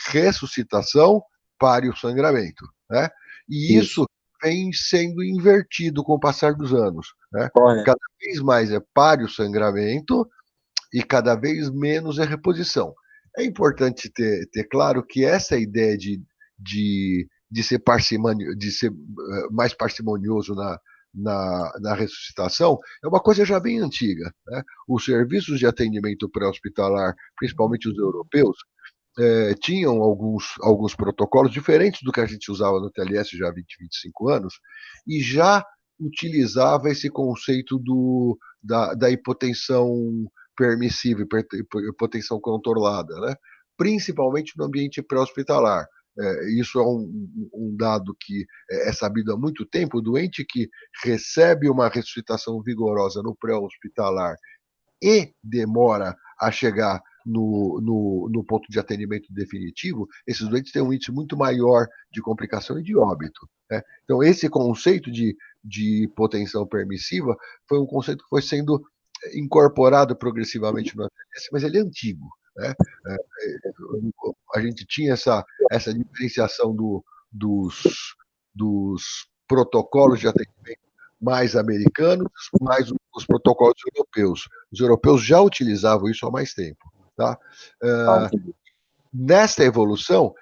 ressuscitação para o sangramento, né, e isso vem sendo invertido com o passar dos anos, né, cada vez mais é para o sangramento e cada vez menos é reposição. É importante ter claro que essa ideia de ser mais parcimonioso na ressuscitação é uma coisa já bem antiga, né? Os serviços de atendimento pré-hospitalar, principalmente os europeus, tinham alguns protocolos diferentes do que a gente usava no TLS já há 20, 25 anos, e já utilizava esse conceito da hipotensão permissível, hipotensão controlada, né? Principalmente no ambiente pré-hospitalar. Isso é um dado que é sabido há muito tempo. O doente que recebe uma ressuscitação vigorosa no pré-hospitalar e demora a chegar no ponto de atendimento definitivo, esses doentes têm um índice muito maior de complicação e de óbito, né? Então, esse conceito de hipotensão permissiva foi um conceito que foi sendo incorporado progressivamente no ATS, mas ele é antigo, né? A gente tinha essa diferenciação dos protocolos de atendimento mais americanos, mais os protocolos europeus. Os europeus já utilizavam isso há mais tempo. Tá? Nesta evolução,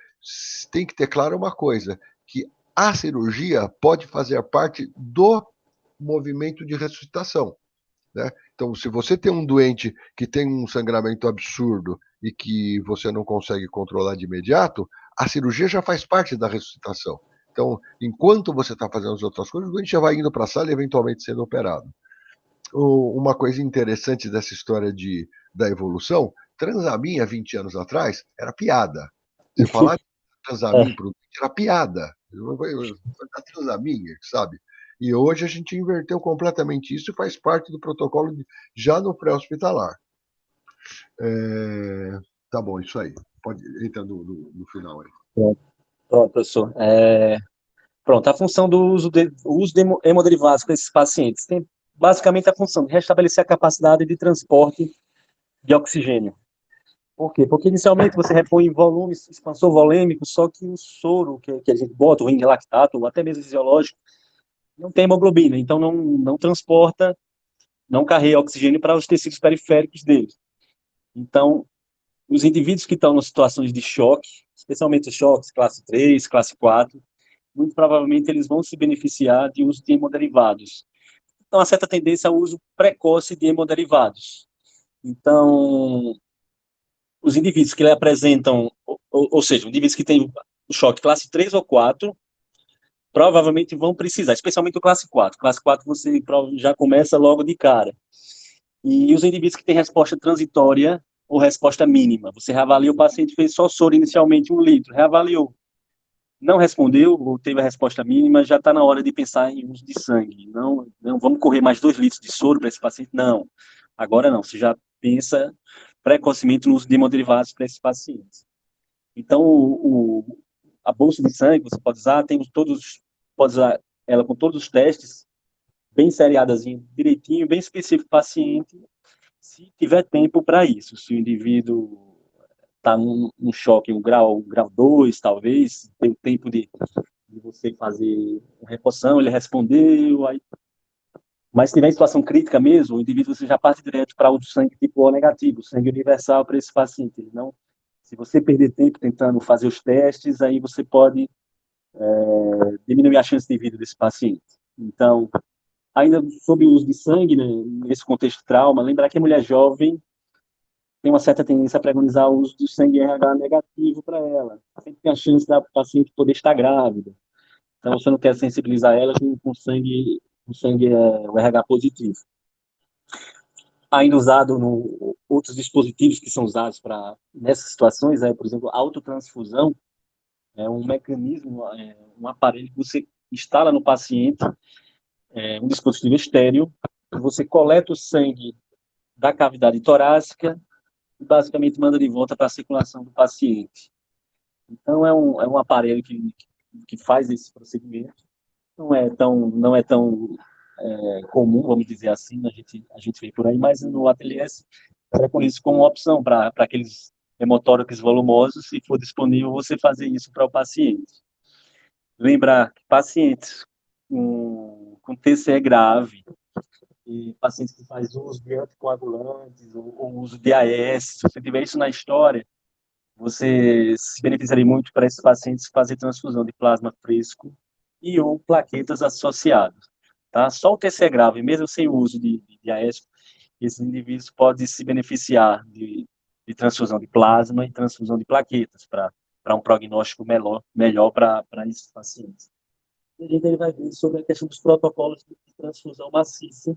tem que ter claro uma coisa, que a cirurgia pode fazer parte do movimento de ressuscitação, né? Então, se você tem um doente que tem um sangramento absurdo e que você não consegue controlar de imediato, a cirurgia já faz parte da ressuscitação. Então, enquanto você está fazendo as outras coisas, o doente já vai indo para a sala e eventualmente sendo operado. Uma coisa interessante dessa história da evolução, Transamin, há 20 anos atrás, era piada. Você falar de Transamin para o doente era piada. Transamin, sabe? E hoje a gente inverteu completamente isso e faz parte do protocolo já no pré-hospitalar. Tá bom, isso aí. Pode entrar no final aí. Pronto, professor. Pronto, a função do uso de hemoderivados para esses pacientes tem basicamente a função de restabelecer a capacidade de transporte de oxigênio. Por quê? Porque inicialmente você repõe volume, expansor volêmico, só que o soro que a gente bota, o rim lactato, ou até mesmo fisiológico, não tem hemoglobina, então não transporta, não carrega oxigênio para os tecidos periféricos dele. Então, os indivíduos que estão em situações de choque, especialmente os choques classe 3, classe 4, muito provavelmente eles vão se beneficiar de uso de hemoderivados. Então, há certa tendência ao uso precoce de hemoderivados. Então, os indivíduos que apresentam, ou seja, indivíduos que têm o choque classe 3 ou 4, provavelmente vão precisar, especialmente o classe 4. Classe 4 você já começa logo de cara. E os indivíduos que têm resposta transitória ou resposta mínima, você reavalia o paciente, fez só soro inicialmente 1 litro, reavaliou, não respondeu ou teve a resposta mínima, já está na hora de pensar em uso de sangue. Não vamos correr mais 2 litros de soro para esse paciente, não. Agora não, você já pensa precocemente no uso de hemoderivados para esses pacientes. Então, a bolsa de sangue você pode usar, pode usar ela com todos os testes, bem seriadazinho, direitinho, bem específico para o paciente, se tiver tempo para isso. Se o indivíduo está num choque, um grau 2, talvez, tem o tempo de você fazer uma reposição, ele respondeu, aí... Mas se tiver em situação crítica mesmo, o indivíduo você já parte direto para o sangue tipo O negativo, sangue universal para esse paciente. Ele não, se você perder tempo tentando fazer os testes, aí você pode diminuir a chance de vida desse paciente. Então, ainda sobre o uso de sangue, né, nesse contexto de trauma, lembrar que a mulher jovem tem uma certa tendência a preconizar o uso do sangue RH negativo para ela. Sempre tem a chance da paciente poder estar grávida. Então, você não quer sensibilizar ela com sangue o RH positivo. Ainda usado no outros dispositivos que são usados para nessas situações, por exemplo, a autotransfusão é um mecanismo, um aparelho que você instala no paciente, um dispositivo estéreo, você coleta o sangue da cavidade torácica e basicamente manda de volta para a circulação do paciente. Então, é um aparelho que faz esse procedimento. Não é tão comum, vamos dizer assim, a gente vê por aí, mas no ATLS é por isso como opção para aqueles hemotórax volumosos, se for disponível, você fazer isso para o paciente. Lembrar que pacientes com TCE grave, e pacientes que fazem uso de anticoagulantes ou uso de AS, se você tiver isso na história, você se beneficiaria muito para esses pacientes fazer transfusão de plasma fresco e ou plaquetas associadas. Tá? Só o TCE grave, mesmo sem o uso de AS, esses indivíduos podem se beneficiar de transfusão de plasma e transfusão de plaquetas para um prognóstico melhor para esses pacientes. E a gente ele vai ver sobre a questão dos protocolos de transfusão maciça,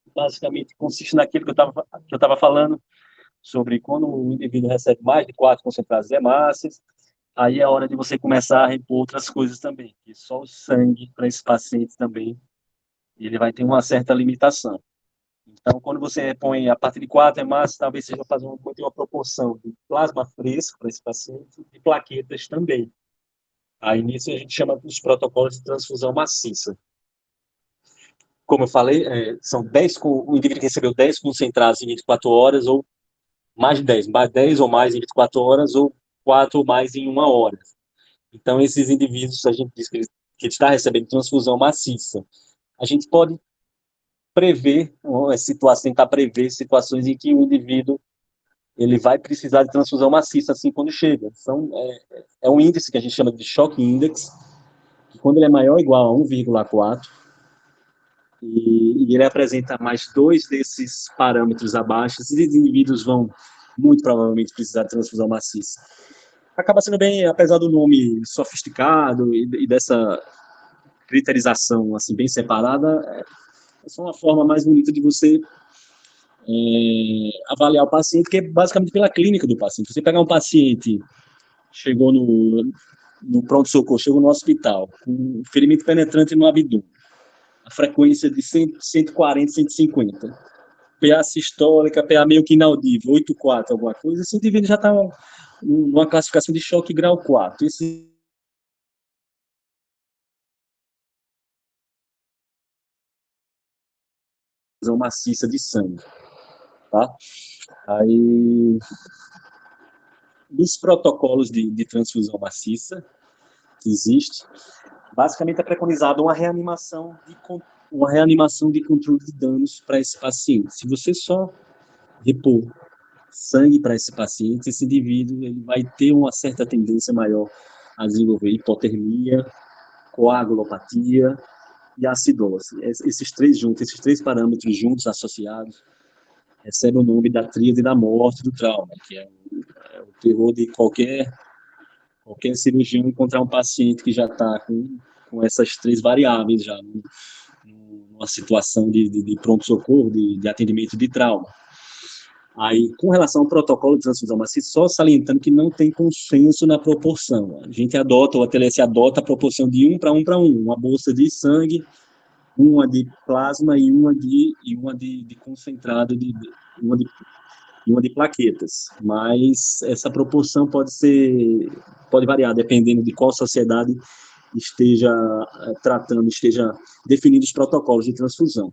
que basicamente consiste naquilo que eu estava falando, sobre quando o indivíduo recebe mais de 4 concentrados de hemácias, aí é hora de você começar a repor outras coisas também, que só o sangue para esse paciente também, ele vai ter uma certa limitação. Então, quando você repõe a partir de 4 hemácias, talvez seja fazer uma proporção de plasma fresco para esse paciente e plaquetas também. Aí, nisso, a gente chama dos protocolos de transfusão maciça. Como eu falei, são 10, o indivíduo que recebeu 10 concentrados em 24 horas, ou mais de 10 ou mais em 24 horas, ou 4 ou mais em 1 hora. Então, esses indivíduos, a gente diz que está recebendo transfusão maciça. A gente pode prever, tentar prever situações em que o indivíduo ele vai precisar de transfusão maciça assim quando chega. Então, é um índice que a gente chama de shock index, que quando ele é maior ou igual a 1,4, e ele apresenta mais 2 desses parâmetros abaixo, esses indivíduos vão muito provavelmente precisar de transfusão maciça. Acaba sendo bem, apesar do nome sofisticado e dessa criterização assim bem separada, é só uma forma mais bonita de você avaliar o paciente, que é basicamente pela clínica do paciente. Você pegar um paciente, chegou no pronto-socorro, chegou no hospital, com ferimento penetrante no abdômen, a frequência de 100, 140, 150, PA sistólica, PA meio que inaudível, 8,4, alguma coisa, esse indivíduo já está numa classificação de choque grau 4. Esse maciça de sangue, tá? Aí dos protocolos de transfusão maciça que existe, basicamente é preconizado uma reanimação de controle de danos para esse paciente. Se você só repor sangue para esse paciente, esse indivíduo ele vai ter uma certa tendência maior a desenvolver hipotermia, coagulopatia e acidose. Esses três parâmetros juntos, associados, recebem o nome da tríade da morte do trauma, que é o terror de qualquer cirurgião encontrar um paciente que já está com essas três variáveis já numa situação de pronto-socorro, de atendimento de trauma. Aí, com relação ao protocolo de transfusão maciça, só salientando que não tem consenso na proporção. A gente adota, o ATLS adota a proporção de 1 para 1 para 1, uma bolsa de sangue, uma de plasma e uma de concentrado, uma de plaquetas. Mas essa proporção pode variar, dependendo de qual sociedade esteja esteja definindo os protocolos de transfusão.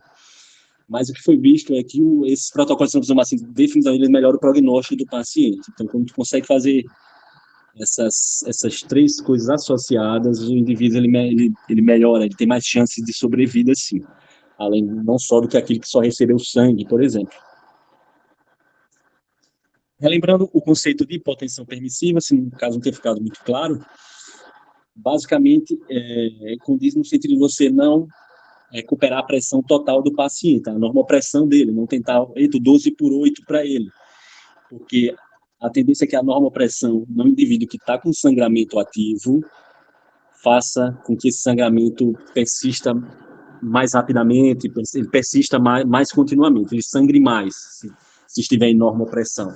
Mas o que foi visto é que esses protocolos de transfusão maciça definitivamente melhoram o prognóstico do paciente. Então, quando a gente consegue fazer essas três coisas associadas, o indivíduo ele melhora, ele tem mais chances de sobrevida, sim. Além não só do que aquele que só recebeu sangue, por exemplo. Relembrando o conceito de hipotensão permissiva, se no caso não ter ficado muito claro, basicamente condiz no sentido de você não recuperar a pressão total do paciente, a normopressão dele, não tentar 12/8 para ele, porque a tendência é que a normopressão no indivíduo que está com sangramento ativo faça com que esse sangramento persista mais rapidamente, ele persista mais continuamente, ele sangre mais, se estiver em normopressão.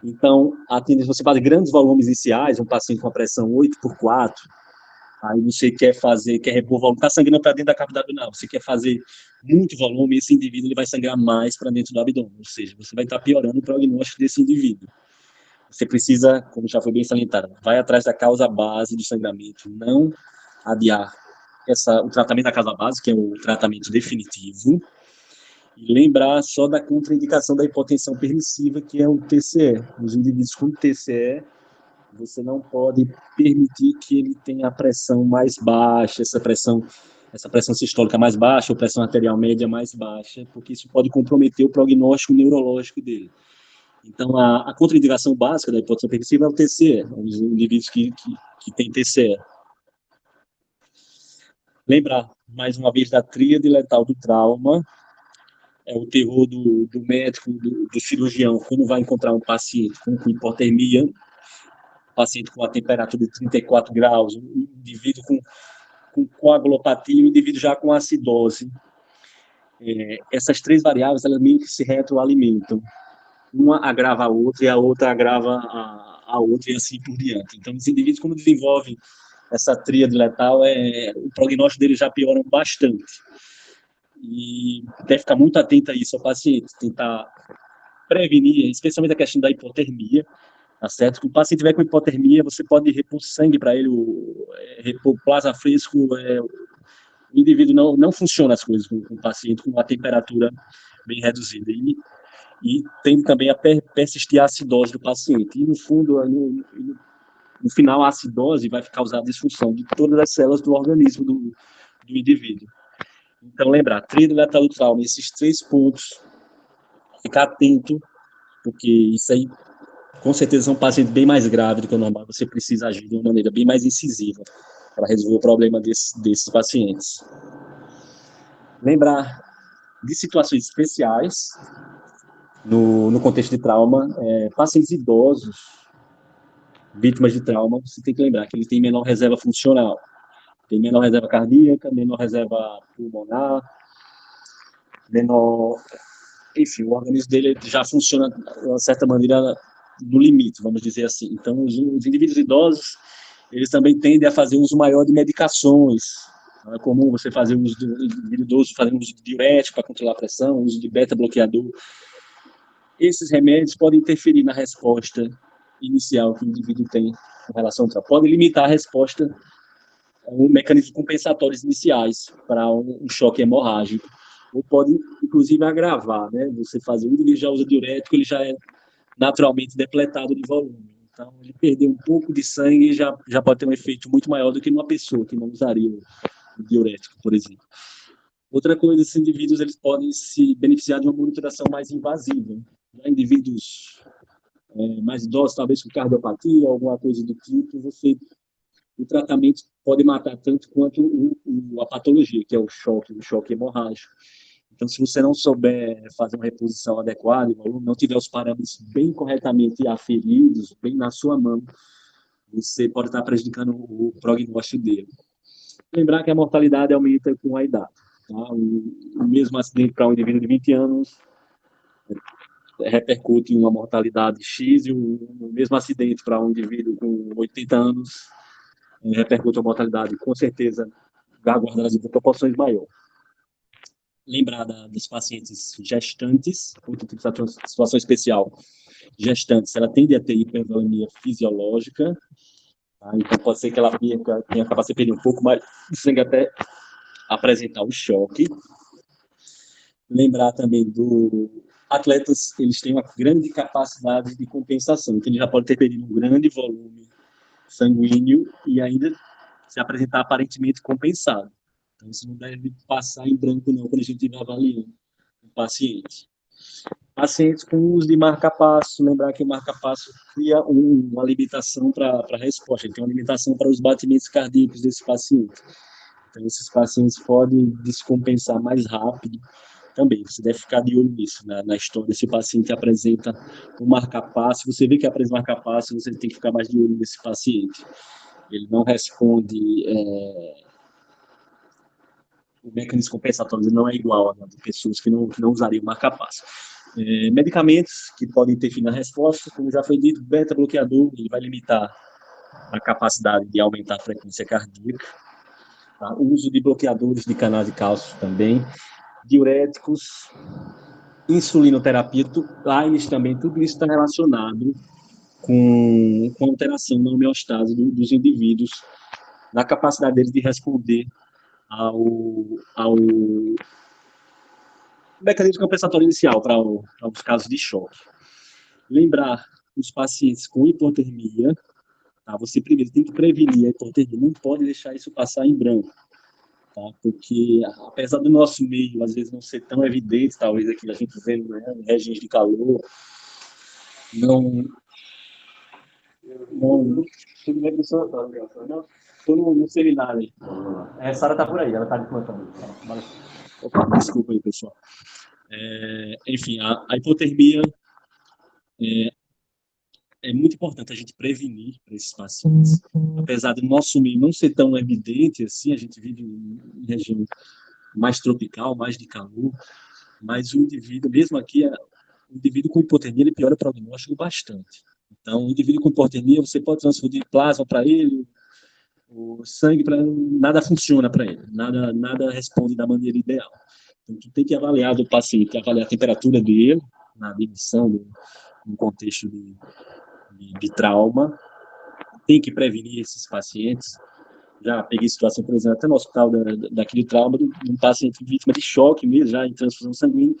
Então, a tendência, você faz grandes volumes iniciais, um paciente com a pressão 8/4, aí você quer repor volume, está sangrando para dentro da cavidade abdominal, você quer fazer muito volume, esse indivíduo ele vai sangrar mais para dentro do abdômen, ou seja, você vai estar piorando o prognóstico desse indivíduo. Você precisa, como já foi bem salientado, vai atrás da causa base do sangramento, não adiar o tratamento da causa base, que é o tratamento definitivo, e lembrar só da contraindicação da hipotensão permissiva, que é o TCE. Os indivíduos com TCE, você não pode permitir que ele tenha a pressão mais baixa, essa pressão sistólica mais baixa, ou pressão arterial média mais baixa, porque isso pode comprometer o prognóstico neurológico dele. Então, a contraindicação básica da hipotensão permissiva é o TCE, os indivíduos que têm TCE. Lembrar, mais uma vez, da tríade letal do trauma, é o terror do médico, do cirurgião, quando vai encontrar um paciente com hipotermia, paciente com a temperatura de 34 graus, um indivíduo com coagulopatia, um indivíduo já com acidose. Essas três variáveis, elas meio que se retroalimentam. Uma agrava a outra e a outra agrava a outra e assim por diante. Então, os indivíduos, quando desenvolvem essa tríade letal, o prognóstico deles já piora bastante. E deve ficar muito atento a isso ao paciente, tentar prevenir, especialmente a questão da hipotermia, tá certo? Se o paciente tiver com hipotermia, você pode repor sangue para ele, repor plasma fresco, o indivíduo não funciona as coisas com o paciente com uma temperatura bem reduzida. E tem também a persistir a acidose do paciente. E, no fundo, no final, a acidose vai causar a disfunção de todas as células do organismo do indivíduo. Então, lembrar, tríade letal do trauma, esses 3 pontos, ficar atento, porque isso aí, com certeza, são pacientes bem mais graves do que o normal, você precisa agir de uma maneira bem mais incisiva para resolver o problema desses pacientes. Lembrar de situações especiais, no contexto de trauma, pacientes idosos, vítimas de trauma, você tem que lembrar que eles têm menor reserva funcional, tem menor reserva cardíaca, menor reserva pulmonar, enfim, o organismo dele já funciona de uma certa maneira no limite, vamos dizer assim. Então, os indivíduos idosos, eles também tendem a fazer uso maior de medicações. Não é comum você fazer uso do idoso, fazer uso de diurético para controlar a pressão, uso de beta-bloqueador. Esses remédios podem interferir na resposta inicial que o indivíduo tem com relação ao trauma. Podem limitar a resposta a mecanismos compensatórios iniciais para um choque hemorrágico. Ou pode, inclusive, agravar, né? Você fazer o indivíduo já usa diurético, ele já é naturalmente depletado de volume. Então, ele perder um pouco de sangue já pode ter um efeito muito maior do que numa pessoa que não usaria o diurético, por exemplo. Outra coisa, esses indivíduos eles podem se beneficiar de uma monitoração mais invasiva. Já indivíduos mais idosos, talvez com cardiopatia, alguma coisa do tipo, o tratamento pode matar tanto quanto a patologia, que é o choque hemorrágico. Então, se você não souber fazer uma reposição adequada, não tiver os parâmetros bem corretamente aferidos, bem na sua mão, você pode estar prejudicando o prognóstico dele. Lembrar que a mortalidade aumenta com a idade. Tá? O mesmo acidente para um indivíduo de 20 anos repercute em uma mortalidade X, e o mesmo acidente para um indivíduo com 80 anos repercute uma mortalidade, com certeza, guardada de proporções maiores. Lembrar dos pacientes gestantes, outro tipo de situação especial, gestantes, ela tende a ter hipervolemia fisiológica, tá? Então pode ser que ela tenha capacidade de perder um pouco mais de sangue até apresentar o choque. Lembrar também atletas, eles têm uma grande capacidade de compensação, então ele já pode ter perdido um grande volume sanguíneo e ainda se apresentar aparentemente compensado. Então, isso não deve passar em branco, não, quando a gente estiver avaliando o paciente. Pacientes com uso de marca-passo, lembrar que o marca-passo cria uma limitação para a resposta, ele tem uma limitação para os batimentos cardíacos desse paciente. Então, esses pacientes podem descompensar mais rápido também. Você deve ficar de olho nisso, na história. Se o paciente apresenta um marca-passo, você vê que apresenta um marca-passo, você tem que ficar mais de olho nesse paciente. Ele não responde... o mecanismo compensatório não é igual a de pessoas que não usariam marca-passo. Medicamentos que podem interferir na resposta, como já foi dito, beta-bloqueador, ele vai limitar a capacidade de aumentar a frequência cardíaca. Tá? O uso de bloqueadores de canal de cálcio também, diuréticos, insulinoterapia, AINES também, tudo isso está relacionado com alteração na homeostase dos indivíduos, na capacidade deles de responder ao mecanismo compensatório inicial para os casos de choque. Lembrar os pacientes com hipotermia, tá? Você primeiro tem que prevenir a hipotermia, não pode deixar isso passar em branco, tá? Porque apesar do nosso meio às vezes não ser tão evidente, talvez aqui a gente vê, né, em regiões de calor, não tudo bem, professor? Não, estou no seminário aí. A Sara está por aí, ela está de plantão. Opa, desculpa aí, pessoal. Enfim, a hipotermia é muito importante a gente prevenir para esses pacientes. Apesar do nosso meio não ser tão evidente assim, a gente vive em região mais tropical, mais de calor, mas o indivíduo, mesmo aqui, o indivíduo com hipotermia, ele piora o prognóstico bastante. Então, o indivíduo com hipotermia, você pode transfundir plasma para ele, o sangue, nada funciona para ele, nada responde da maneira ideal. Então, tu tem que avaliar do paciente, avaliar a temperatura dele, na admissão, no contexto de trauma, tem que prevenir esses pacientes. Já peguei situação, por exemplo, até no hospital daquele trauma, de um paciente vítima de choque mesmo, já em transfusão sanguínea,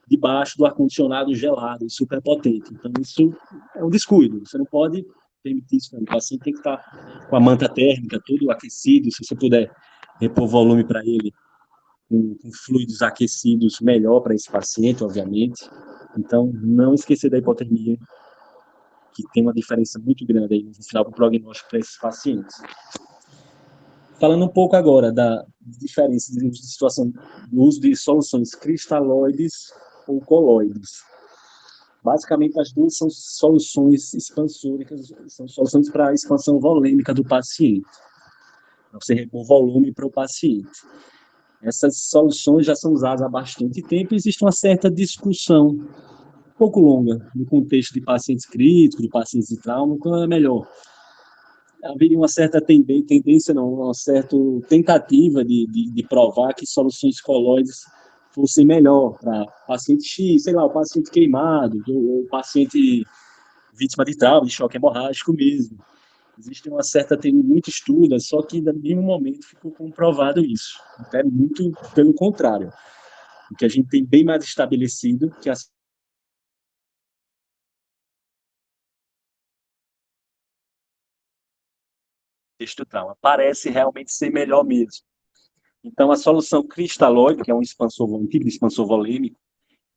debaixo do ar-condicionado gelado, superpotente. Então, isso é um descuido, você não pode permitir isso. O paciente tem que estar com a manta térmica, tudo aquecido, se você puder repor volume para ele, com fluidos aquecidos, melhor para esse paciente, obviamente. Então, não esquecer da hipotermia, que tem uma diferença muito grande aí no final do prognóstico para esses pacientes. Falando um pouco agora da diferença de situação do uso de soluções cristalóides ou coloides. Basicamente, as duas são soluções expansóricas, são soluções para a expansão volêmica do paciente, para você repor volume para o paciente. Essas soluções já são usadas há bastante tempo e existe uma certa discussão, um pouco longa, no contexto de pacientes críticos, de pacientes de trauma, qual é melhor. Haveria uma certa tendência, não, uma certa tentativa de provar que soluções coloides fossem melhor para paciente X, sei lá, o paciente queimado, ou o paciente vítima de trauma, de choque hemorrágico mesmo. Existe uma certa, tem muito estudo, só que em nenhum momento ficou comprovado isso. Até muito pelo contrário. O que a gente tem bem mais estabelecido que as contexto do trauma. Parece realmente ser melhor mesmo. Então, a solução cristalóide, que é um tipo de expansor volêmico,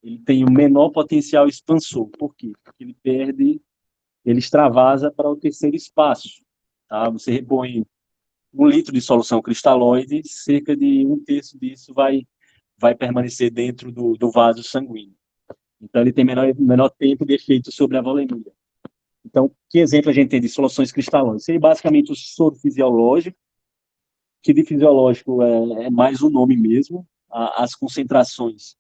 ele tem o menor potencial expansor. Por quê? Porque ele extravasa para o terceiro espaço. Tá? Você repõe 1 litro de solução cristalóide, cerca de 1/3 disso vai permanecer dentro do vaso sanguíneo. Então, ele tem menor tempo de efeito sobre a volemia. Então, que exemplo a gente tem de soluções cristalóides? Seria basicamente o soro fisiológico, que de fisiológico é mais o nome mesmo. As concentrações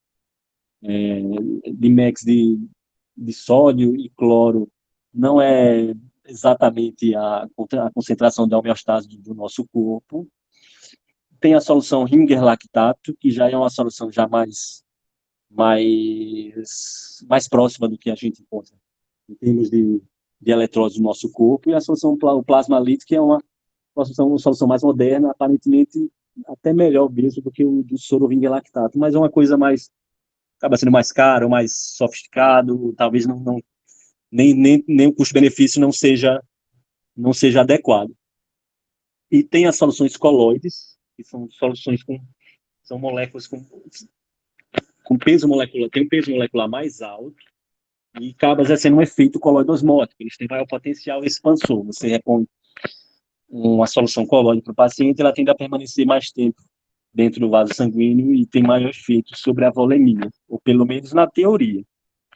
de MEX de sódio e cloro não é exatamente a concentração da homeostase do nosso corpo. Tem a solução Ringer lactato, que já é uma solução já mais próxima do que a gente encontra em termos de eletrólise do nosso corpo, e a solução o plasma lítico, que é uma solução mais moderna, aparentemente até melhor mesmo do que o do soro Ringer lactato, mas é uma coisa acaba sendo mais caro, mais sofisticado, talvez nem o custo-benefício não seja adequado. E tem as soluções coloides, que são soluções são moléculas com peso molecular, tem um peso molecular mais alto, e acaba exercendo um efeito coloide osmótico. Eles têm maior potencial expansor. Você repõe uma solução colóide para o paciente, ela tende a permanecer mais tempo dentro do vaso sanguíneo e tem maior efeito sobre a volemia, ou pelo menos na teoria,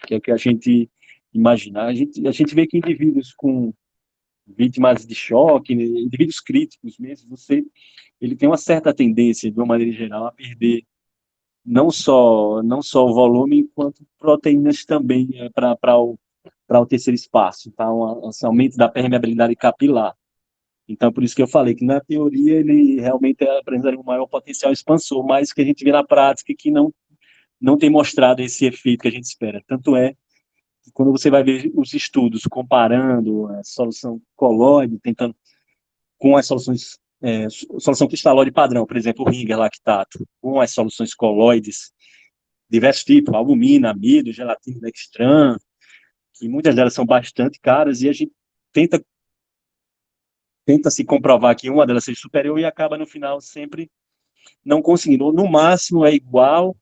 que é o que a gente imagina. A gente vê que indivíduos com vítimas de choque, indivíduos críticos mesmo, ele tem uma certa tendência, de uma maneira geral, a perder não só o volume, quanto proteínas também para o terceiro espaço, então, esse aumento da permeabilidade capilar. Então, por isso que eu falei que, na teoria, ele realmente apresenta um maior potencial expansor, mas que a gente vê na prática que não tem mostrado esse efeito que a gente espera. Tanto é que, quando você vai ver os estudos comparando a solução colóide, tentando com as solução cristalóide padrão, por exemplo, o Ringer lactato, com as soluções colóides, diversos tipos, albumina, amido, gelatina, dextran, que muitas delas são bastante caras, e a gente tenta se comprovar que uma delas seja superior e acaba, no final, sempre não conseguindo. No máximo é igual,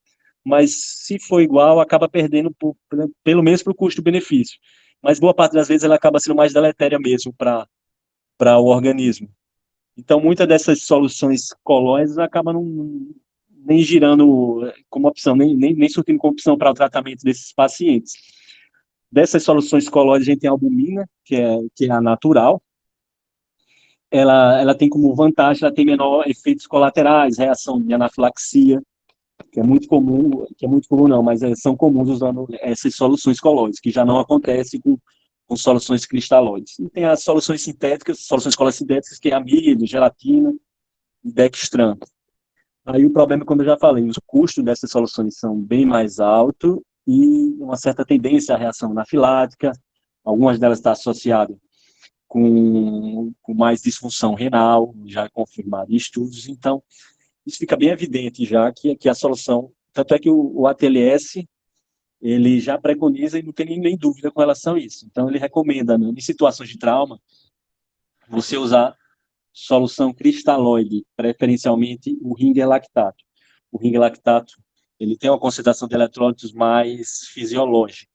mas se for igual, acaba perdendo pelo menos para o custo-benefício. Mas boa parte das vezes ela acaba sendo mais deletéria mesmo para o organismo. Então, muitas dessas soluções colóides acabam nem girando como opção, nem surtindo como opção para o tratamento desses pacientes. Dessas soluções colóides, a gente tem a albumina, que é a natural. Ela tem como vantagem, ela tem menor efeitos colaterais, reação de anafilaxia, que é muito comum não, mas são comuns usando essas soluções colóides, que já não acontece com soluções cristalóides. E tem as soluções sintéticas, soluções colóides sintéticas, que é amido, gelatina e dextran. Aí o problema, como eu já falei, os custos dessas soluções são bem mais altos e uma certa tendência à reação anafilática, algumas delas estão associadas com mais disfunção renal, já confirmado em estudos. Então, isso fica bem evidente já que a solução, tanto é que o ATLS, ele já preconiza e não tem nem dúvida com relação a isso. Então, ele recomenda, né, em situações de trauma, você usar solução cristalóide, preferencialmente o Ringer lactato. O Ringer lactato, ele tem uma concentração de eletrólitos mais fisiológica.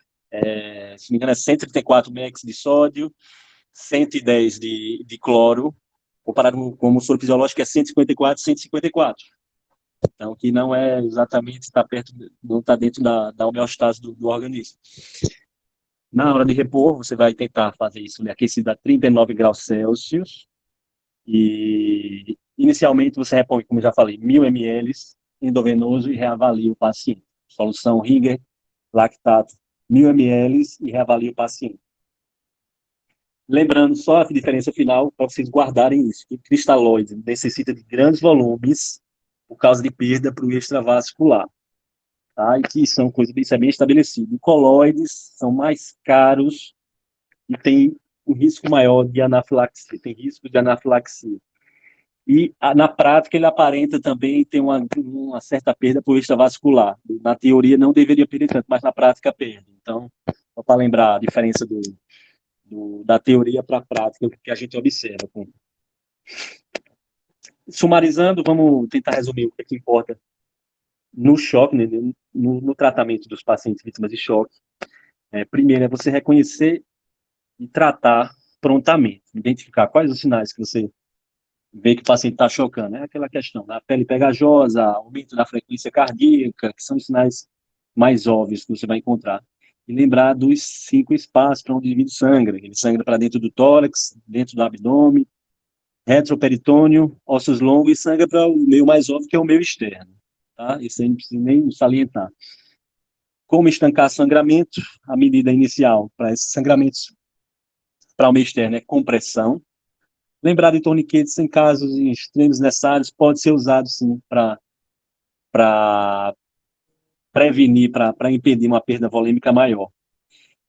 Se não me engano, é 134 mg de sódio, 110 de cloro, comparado com o soro fisiológico, que é 154, 154. Então, que não é exatamente, não está dentro da homeostase do organismo. Na hora de repor, você vai tentar fazer isso aquecido a 39 graus Celsius, e inicialmente você repõe, como eu já falei, 1.000 ml endovenoso e reavalia o paciente. Solução Ringer lactato, 1.000 ml e reavalia o paciente. Lembrando só a diferença final, para vocês guardarem isso, que cristalóide necessita de grandes volumes por causa de perda para o extravascular. Tá? E que isso é bem estabelecido. Colóides são mais caros e tem um risco maior de anafilaxia, tem risco de anafilaxia. E, na prática, ele aparenta também ter uma certa perda por extravascular. Na teoria, não deveria perder tanto, mas na prática, perde. Então, só para lembrar a diferença da teoria para a prática, o que a gente observa. Sumarizando, vamos tentar resumir o que é que importa no choque, né, no tratamento dos pacientes vítimas de choque. Primeiro é você reconhecer e tratar prontamente, identificar quais os sinais que você vê que o paciente está chocando. É aquela questão da pele pegajosa, aumento da frequência cardíaca, que são os sinais mais óbvios que você vai encontrar. E lembrar dos 5 espaços para onde o indivíduo sangra. Ele sangra para dentro do tórax, dentro do abdômen, retroperitônio, ossos longos e sangra para o meio mais óbvio, que é o meio externo. Tá? Isso aí não precisa nem salientar. Como estancar sangramento, a medida inicial para esses sangramentos para o meio externo é compressão. Lembrar de torniquetes em casos extremos necessários pode ser usado sim para prevenir, para impedir uma perda volêmica maior.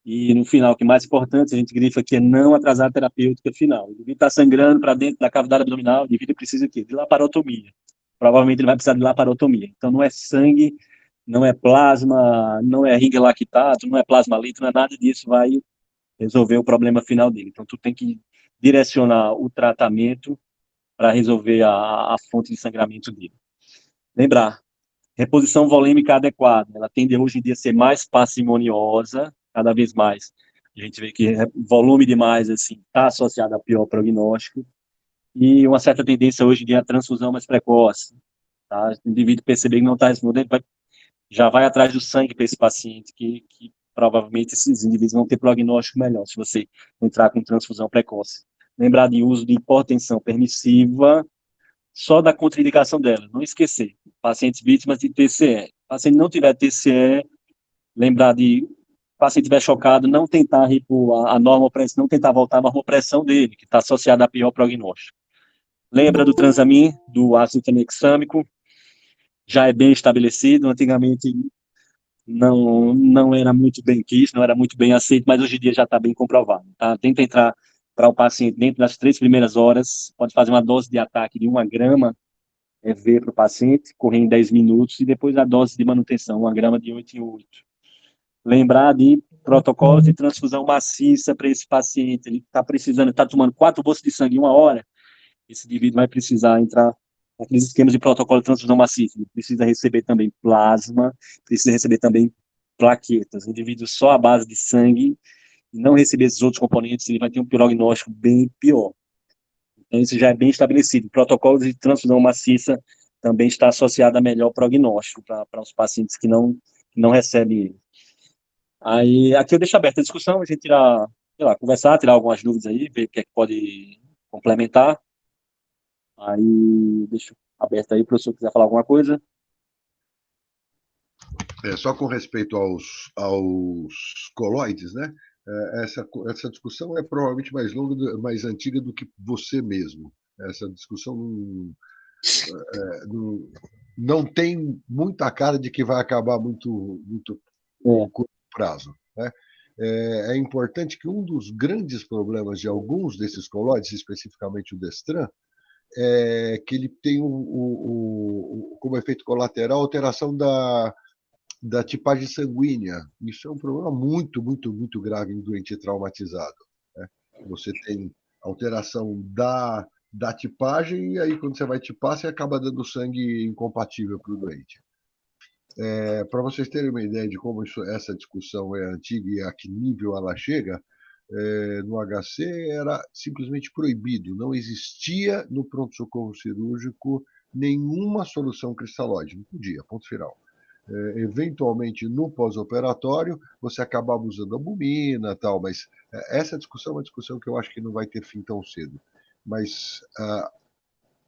E no final, o que é mais importante, a gente grifa aqui, é não atrasar a terapêutica final. O indivíduo está sangrando para dentro da cavidade abdominal, o indivíduo precisa de laparotomia. Provavelmente ele vai precisar de laparotomia. Então não é sangue, não é plasma, não é ringue lactato, não é plasma litro, não é nada disso, vai resolver o problema final dele. Então tu tem que direcionar o tratamento para resolver a fonte de sangramento dele. Lembrar, reposição volêmica adequada, ela tende hoje em dia a ser mais parcimoniosa, cada vez mais. A gente vê que volume demais, assim, está associado a pior prognóstico, e uma certa tendência hoje em dia à transfusão mais precoce, tá? O indivíduo perceber que não está respondendo, já vai atrás do sangue para esse paciente, que provavelmente esses indivíduos vão ter prognóstico melhor, se você entrar com transfusão precoce. Lembrar de uso de hipertensão permissiva, só da contraindicação dela, não esquecer. Pacientes vítimas de TCE. Paciente não tiver TCE, lembrar de, paciente estiver chocado, não tentar repor a normopressão, não tentar voltar a normopressão dele, que está associada a pior prognóstico. Lembra do transamin, do ácido tranexâmico, já é bem estabelecido, antigamente não era muito bem quisto, não era muito bem aceito, mas hoje em dia já está bem comprovado. Tá? Tenta entrar para o paciente dentro das 3 primeiras horas, pode fazer uma dose de ataque de 1 grama ver para o paciente, correr em 10 minutos, e depois a dose de manutenção, 1 grama de 8 em 8. Lembrar de protocolos de transfusão maciça para esse paciente, ele está precisando, está tomando 4 bolsas de sangue em 1 hora, esse indivíduo vai precisar entrar naqueles esquemas de protocolo de transfusão maciça, ele precisa receber também plasma, precisa receber também plaquetas, o indivíduo só à base de sangue, e não receber esses outros componentes, ele vai ter um prognóstico bem pior. Então, isso já é bem estabelecido. O protocolo de transfusão maciça também está associado a melhor prognóstico para os pacientes que não recebem. Aí, aqui eu deixo aberta a discussão, a gente tirar, sei lá, conversar, tirar algumas dúvidas aí, ver o que é que pode complementar. Aí, deixo aberto aí, para o senhor quiser falar alguma coisa. Só com respeito aos coloides, né? Essa discussão é provavelmente mais longa, mais antiga do que você mesmo. Essa discussão não tem muita cara de que vai acabar muito curto prazo, né? É importante que um dos grandes problemas de alguns desses coloides, especificamente o Destran, é que ele tem como efeito colateral a alteração da tipagem sanguínea. Isso é um problema muito grave em doente traumatizado, né? Você tem alteração da tipagem, e aí quando você vai tipar, você acaba dando sangue incompatível para o doente. Para vocês terem uma ideia de como essa discussão é antiga e a que nível ela chega, no HC era simplesmente proibido, não existia no pronto-socorro cirúrgico nenhuma solução cristalóide, não podia, ponto final. Eventualmente no pós-operatório você acabava usando albumina, tal, mas essa discussão é uma discussão que eu acho que não vai ter fim tão cedo. Mas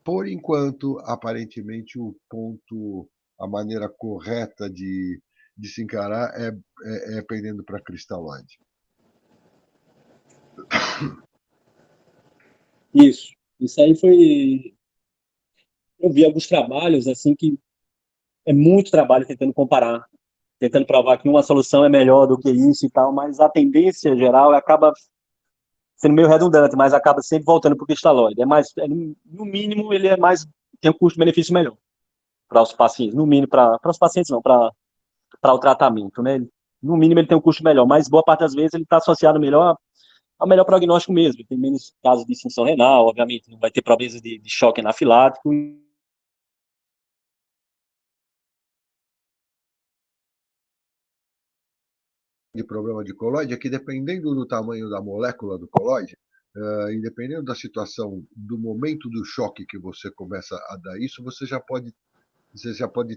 por enquanto, aparentemente a maneira correta de se encarar é pendendo para cristalóide. Isso aí foi, eu vi alguns trabalhos assim que é muito trabalho tentando comparar, tentando provar que uma solução é melhor do que isso e tal, mas a tendência geral acaba sendo meio redundante, mas acaba sempre voltando para o cristalóide. No mínimo, ele é mais, tem um custo-benefício melhor para os pacientes, no mínimo, para os pacientes não, para o tratamento, né? No mínimo ele tem um custo melhor, mas boa parte das vezes ele está associado melhor o melhor prognóstico mesmo. Tem menos casos de disfunção renal, obviamente, não vai ter problemas de choque anafilático. De problema de coloide é que, dependendo do tamanho da molécula do coloide, e dependendo da situação, do momento do choque que você começa a dar isso, você já pode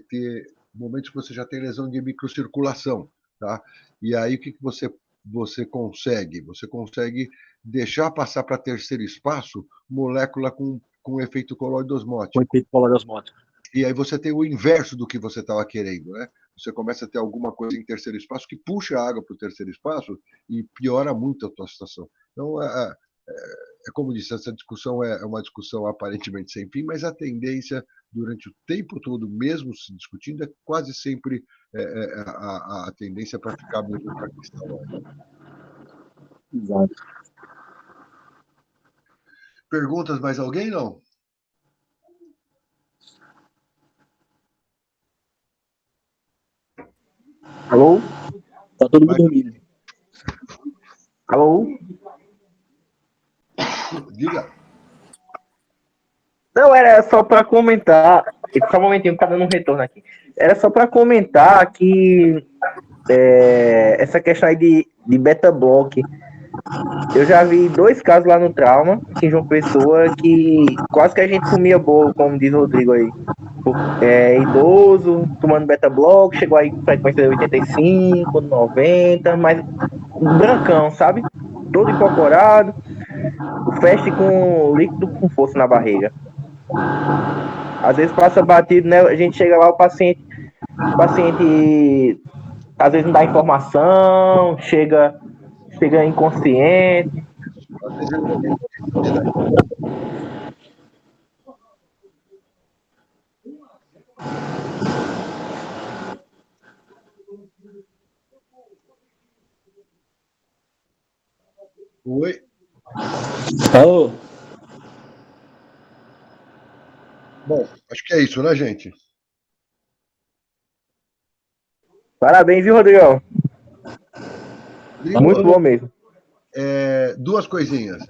ter momentos que você já tem lesão de microcirculação, tá? E aí o que você consegue? Você consegue deixar passar para terceiro espaço molécula com efeito coloide Com osmótico. efeito coloide osmótico. E aí você tem o inverso do que você estava querendo, né? Você começa a ter alguma coisa em terceiro espaço que puxa a água para o terceiro espaço e piora muito a tua situação. Então, como disse, essa discussão é uma discussão aparentemente sem fim, mas a tendência durante o tempo todo, mesmo se discutindo, é quase sempre a tendência para ficar mesmo para a questão. Exato. Perguntas mais alguém, não? Alô? Tá todo mundo dormindo. Alô? Diga. Não, era só para comentar. Só um momentinho, tá dando um retorno aqui. Era só para comentar que essa questão aí de beta-block. Eu já vi 2 casos lá no trauma, aqui em João Pessoa, que quase que a gente comia bolo, como diz o Rodrigo aí. Idoso, tomando beta-block, chegou aí com frequência de 85, 90, mas brancão, sabe? Todo incorporado, o feste com líquido com força na barriga. Às vezes passa batido, né? A gente chega lá, o paciente às vezes não dá informação, chega inconsciente. Às vezes ele não tem possibilidade. Oi. Alô? Bom, acho que é isso, né, gente? Parabéns, viu, Rodrigão? Rodrigo, Muito bom mesmo. 2 coisinhas.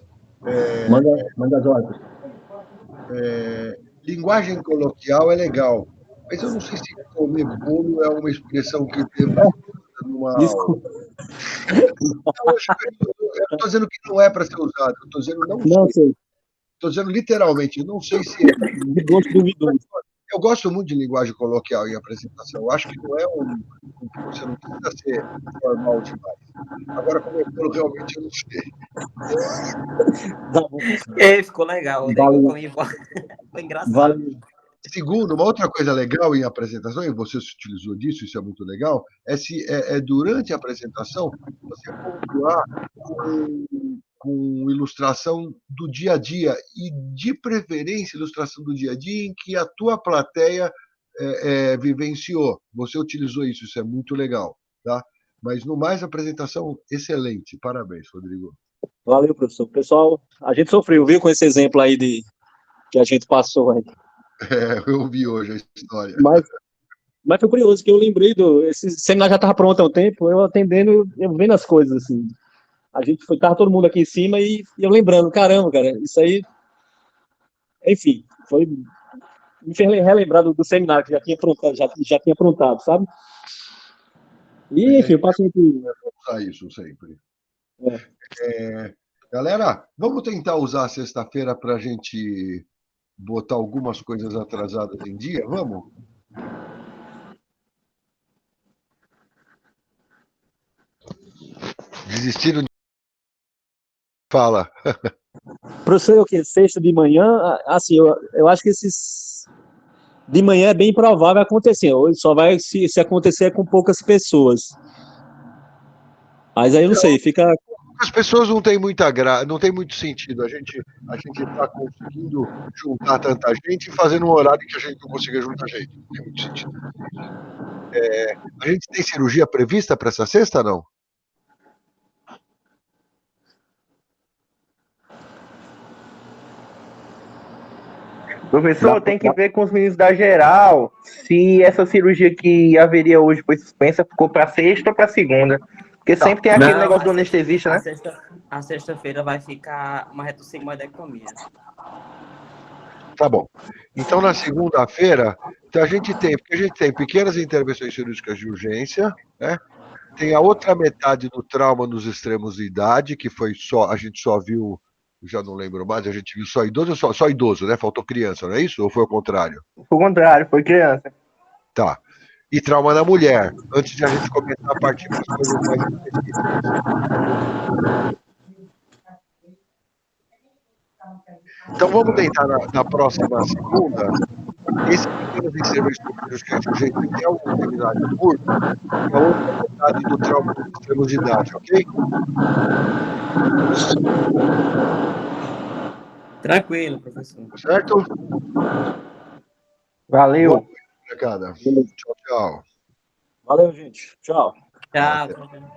Manda as ordens. Linguagem coloquial é legal, mas eu não sei se comer bolo é uma expressão que deva ser usada numa aula. Desculpa. Eu não estou dizendo que não é para ser usado, eu estou dizendo Não sei. Estou dizendo literalmente, eu não sei se é. De gosto duvidoso. Eu gosto muito de linguagem coloquial em apresentação. Eu acho que não é você não precisa ser formal demais. Agora, como eu falo, realmente eu não sei. Tá bom. Ficou legal. Foi engraçado. Vale. Segundo, uma outra coisa legal em apresentação, e você se utilizou disso, isso é muito legal, é durante a apresentação você pontuar com ilustração do dia a dia, e de preferência ilustração do dia a dia em que a tua plateia vivenciou. Você utilizou isso é muito legal, tá? Mas no mais, apresentação excelente. Parabéns, Rodrigo. Valeu, professor. Pessoal, a gente sofreu, viu, com esse exemplo aí que a gente passou aí. Eu vi hoje a história. Mas foi curioso que eu lembrei esse seminário já estava pronto há um tempo, eu atendendo, eu vendo as coisas assim. Tava todo mundo aqui em cima e eu lembrando, caramba, cara, isso aí, enfim, me fez relembrar do seminário que já tinha aprontado, já tinha aprontado, sabe? E, enfim, o paciente... Usar isso sempre. Galera, vamos tentar usar a sexta-feira para a gente botar algumas coisas atrasadas em dia? Vamos? Desistiram de... Fala. Professor, o quê? Sexta de manhã, assim, eu acho que esses... De manhã é bem provável acontecer, hoje só vai se acontecer com poucas pessoas. Mas aí eu não sei, fica... As pessoas não têm muita não tem muito sentido. A gente está conseguindo juntar tanta gente e fazendo um horário que a gente não consiga juntar gente. Não tem muito sentido. A gente tem cirurgia prevista para essa sexta, não? Professor, tem que ver com os meninos da geral se essa cirurgia que haveria hoje foi suspensa ficou para sexta ou para segunda. Porque Porque Tá. sempre tem aquele Não, negócio do a anestesista, né? A sexta-feira vai ficar uma retossegmoidectomia. Tá bom. Então, na segunda-feira, então porque a gente tem pequenas intervenções cirúrgicas de urgência, né? Tem a outra metade do trauma nos extremos de idade, que foi a gente só viu, já não lembro mais, a gente viu só idoso, só idoso, né? Faltou criança, não é isso? Ou foi o contrário? Foi o contrário, foi criança. Tá. E trauma na mulher, antes de a gente começar a partir para as coisas mais específicas. Então, vamos tentar na próxima segunda, esse pequenas intervenções cirúrgicas de urgência, que é um seminário curto, e a outra metade do trauma nos extremos de idade, ok? Tranquilo, professor. Certo? Boa Valeu. noite, molecada. Tchau, tchau. Valeu, gente. Tchau. Tchau. Até. Tranquilo.